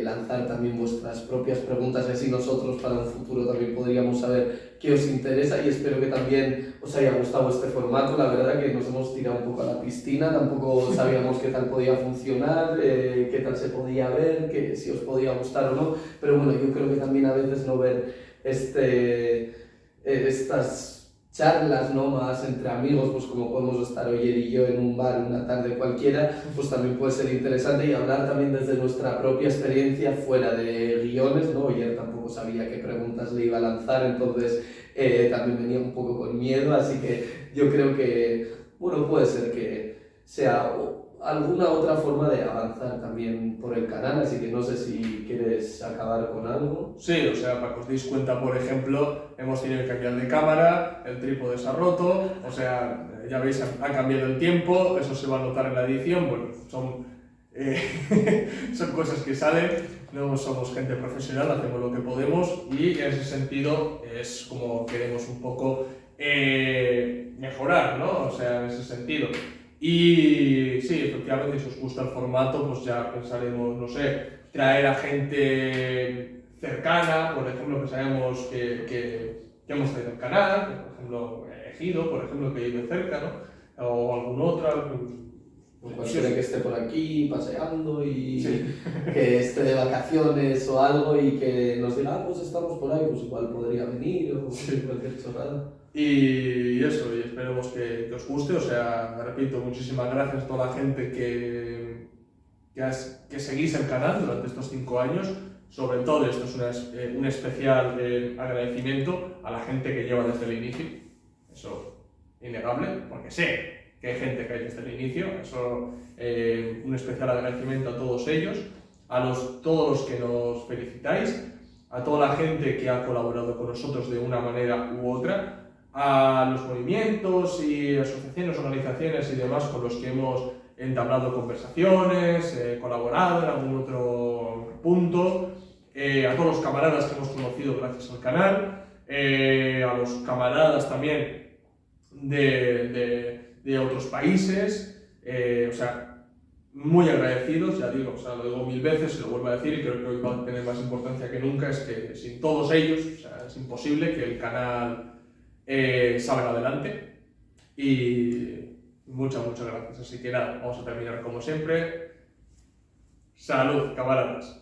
lanzar también vuestras propias preguntas y así nosotros para un futuro también podríamos saber qué os interesa y espero que también os haya gustado este formato. La verdad que nos hemos tirado un poco a la piscina, tampoco sabíamos qué tal podía funcionar, qué tal se podía ver, que si os podía gustar o no, pero bueno, yo creo que también a veces no ver estas charlas, ¿no? Más entre amigos, pues como podemos estar hoy él y yo en un bar una tarde cualquiera, pues también puede ser interesante y hablar también desde nuestra propia experiencia fuera de guiones, ¿no? Y él tampoco sabía qué preguntas le iba a lanzar, entonces también venía un poco con miedo, así que yo creo que, bueno, puede ser que sea alguna otra forma de avanzar también por el canal, así que no sé si quieres acabar con algo. Sí, o sea, para que os deis cuenta, por ejemplo, hemos tenido que cambiar de cámara, el trípode se ha roto, o sea, ya veis, ha cambiado el tiempo, eso se va a notar en la edición, bueno, son, son cosas que salen, no somos gente profesional, hacemos lo que podemos y en ese sentido es como queremos un poco mejorar, ¿no? O sea, en ese sentido. Y sí, efectivamente, si os gusta el formato, pues ya pensaremos, no sé, traer a gente cercana, por ejemplo, que sabemos que hemos traído el canal, que, por ejemplo, Ejido, por ejemplo, que vive cerca, ¿no? O algún otro. O cualquiera que esté por aquí paseando y Sí. que esté de vacaciones o algo y que nos diga, ah, pues estamos por ahí, pues igual podría venir o cualquier chorrada. Y eso, y esperemos que os guste, o sea, repito, muchísimas gracias a toda la gente que seguís el canal durante estos 5 años. Sobre todo, esto es un especial agradecimiento a la gente que lleva desde el inicio, eso innegable, porque sé que hay gente que hay desde el inicio, eso un especial agradecimiento a todos ellos, a todos los que nos felicitáis, a toda la gente que ha colaborado con nosotros de una manera u otra, a los movimientos y asociaciones, organizaciones y demás con los que hemos entablado conversaciones, colaborado en algún otro punto, a todos los camaradas que hemos conocido gracias al canal, a los camaradas también de otros países, o sea, muy agradecidos, ya digo, o sea, lo digo 1000 veces, lo vuelvo a decir y creo que hoy va a tener más importancia que nunca, es que sin todos ellos, o sea, es imposible que el canal salga adelante y muchas gracias. Así que nada, vamos a terminar como siempre. Salud, camaradas.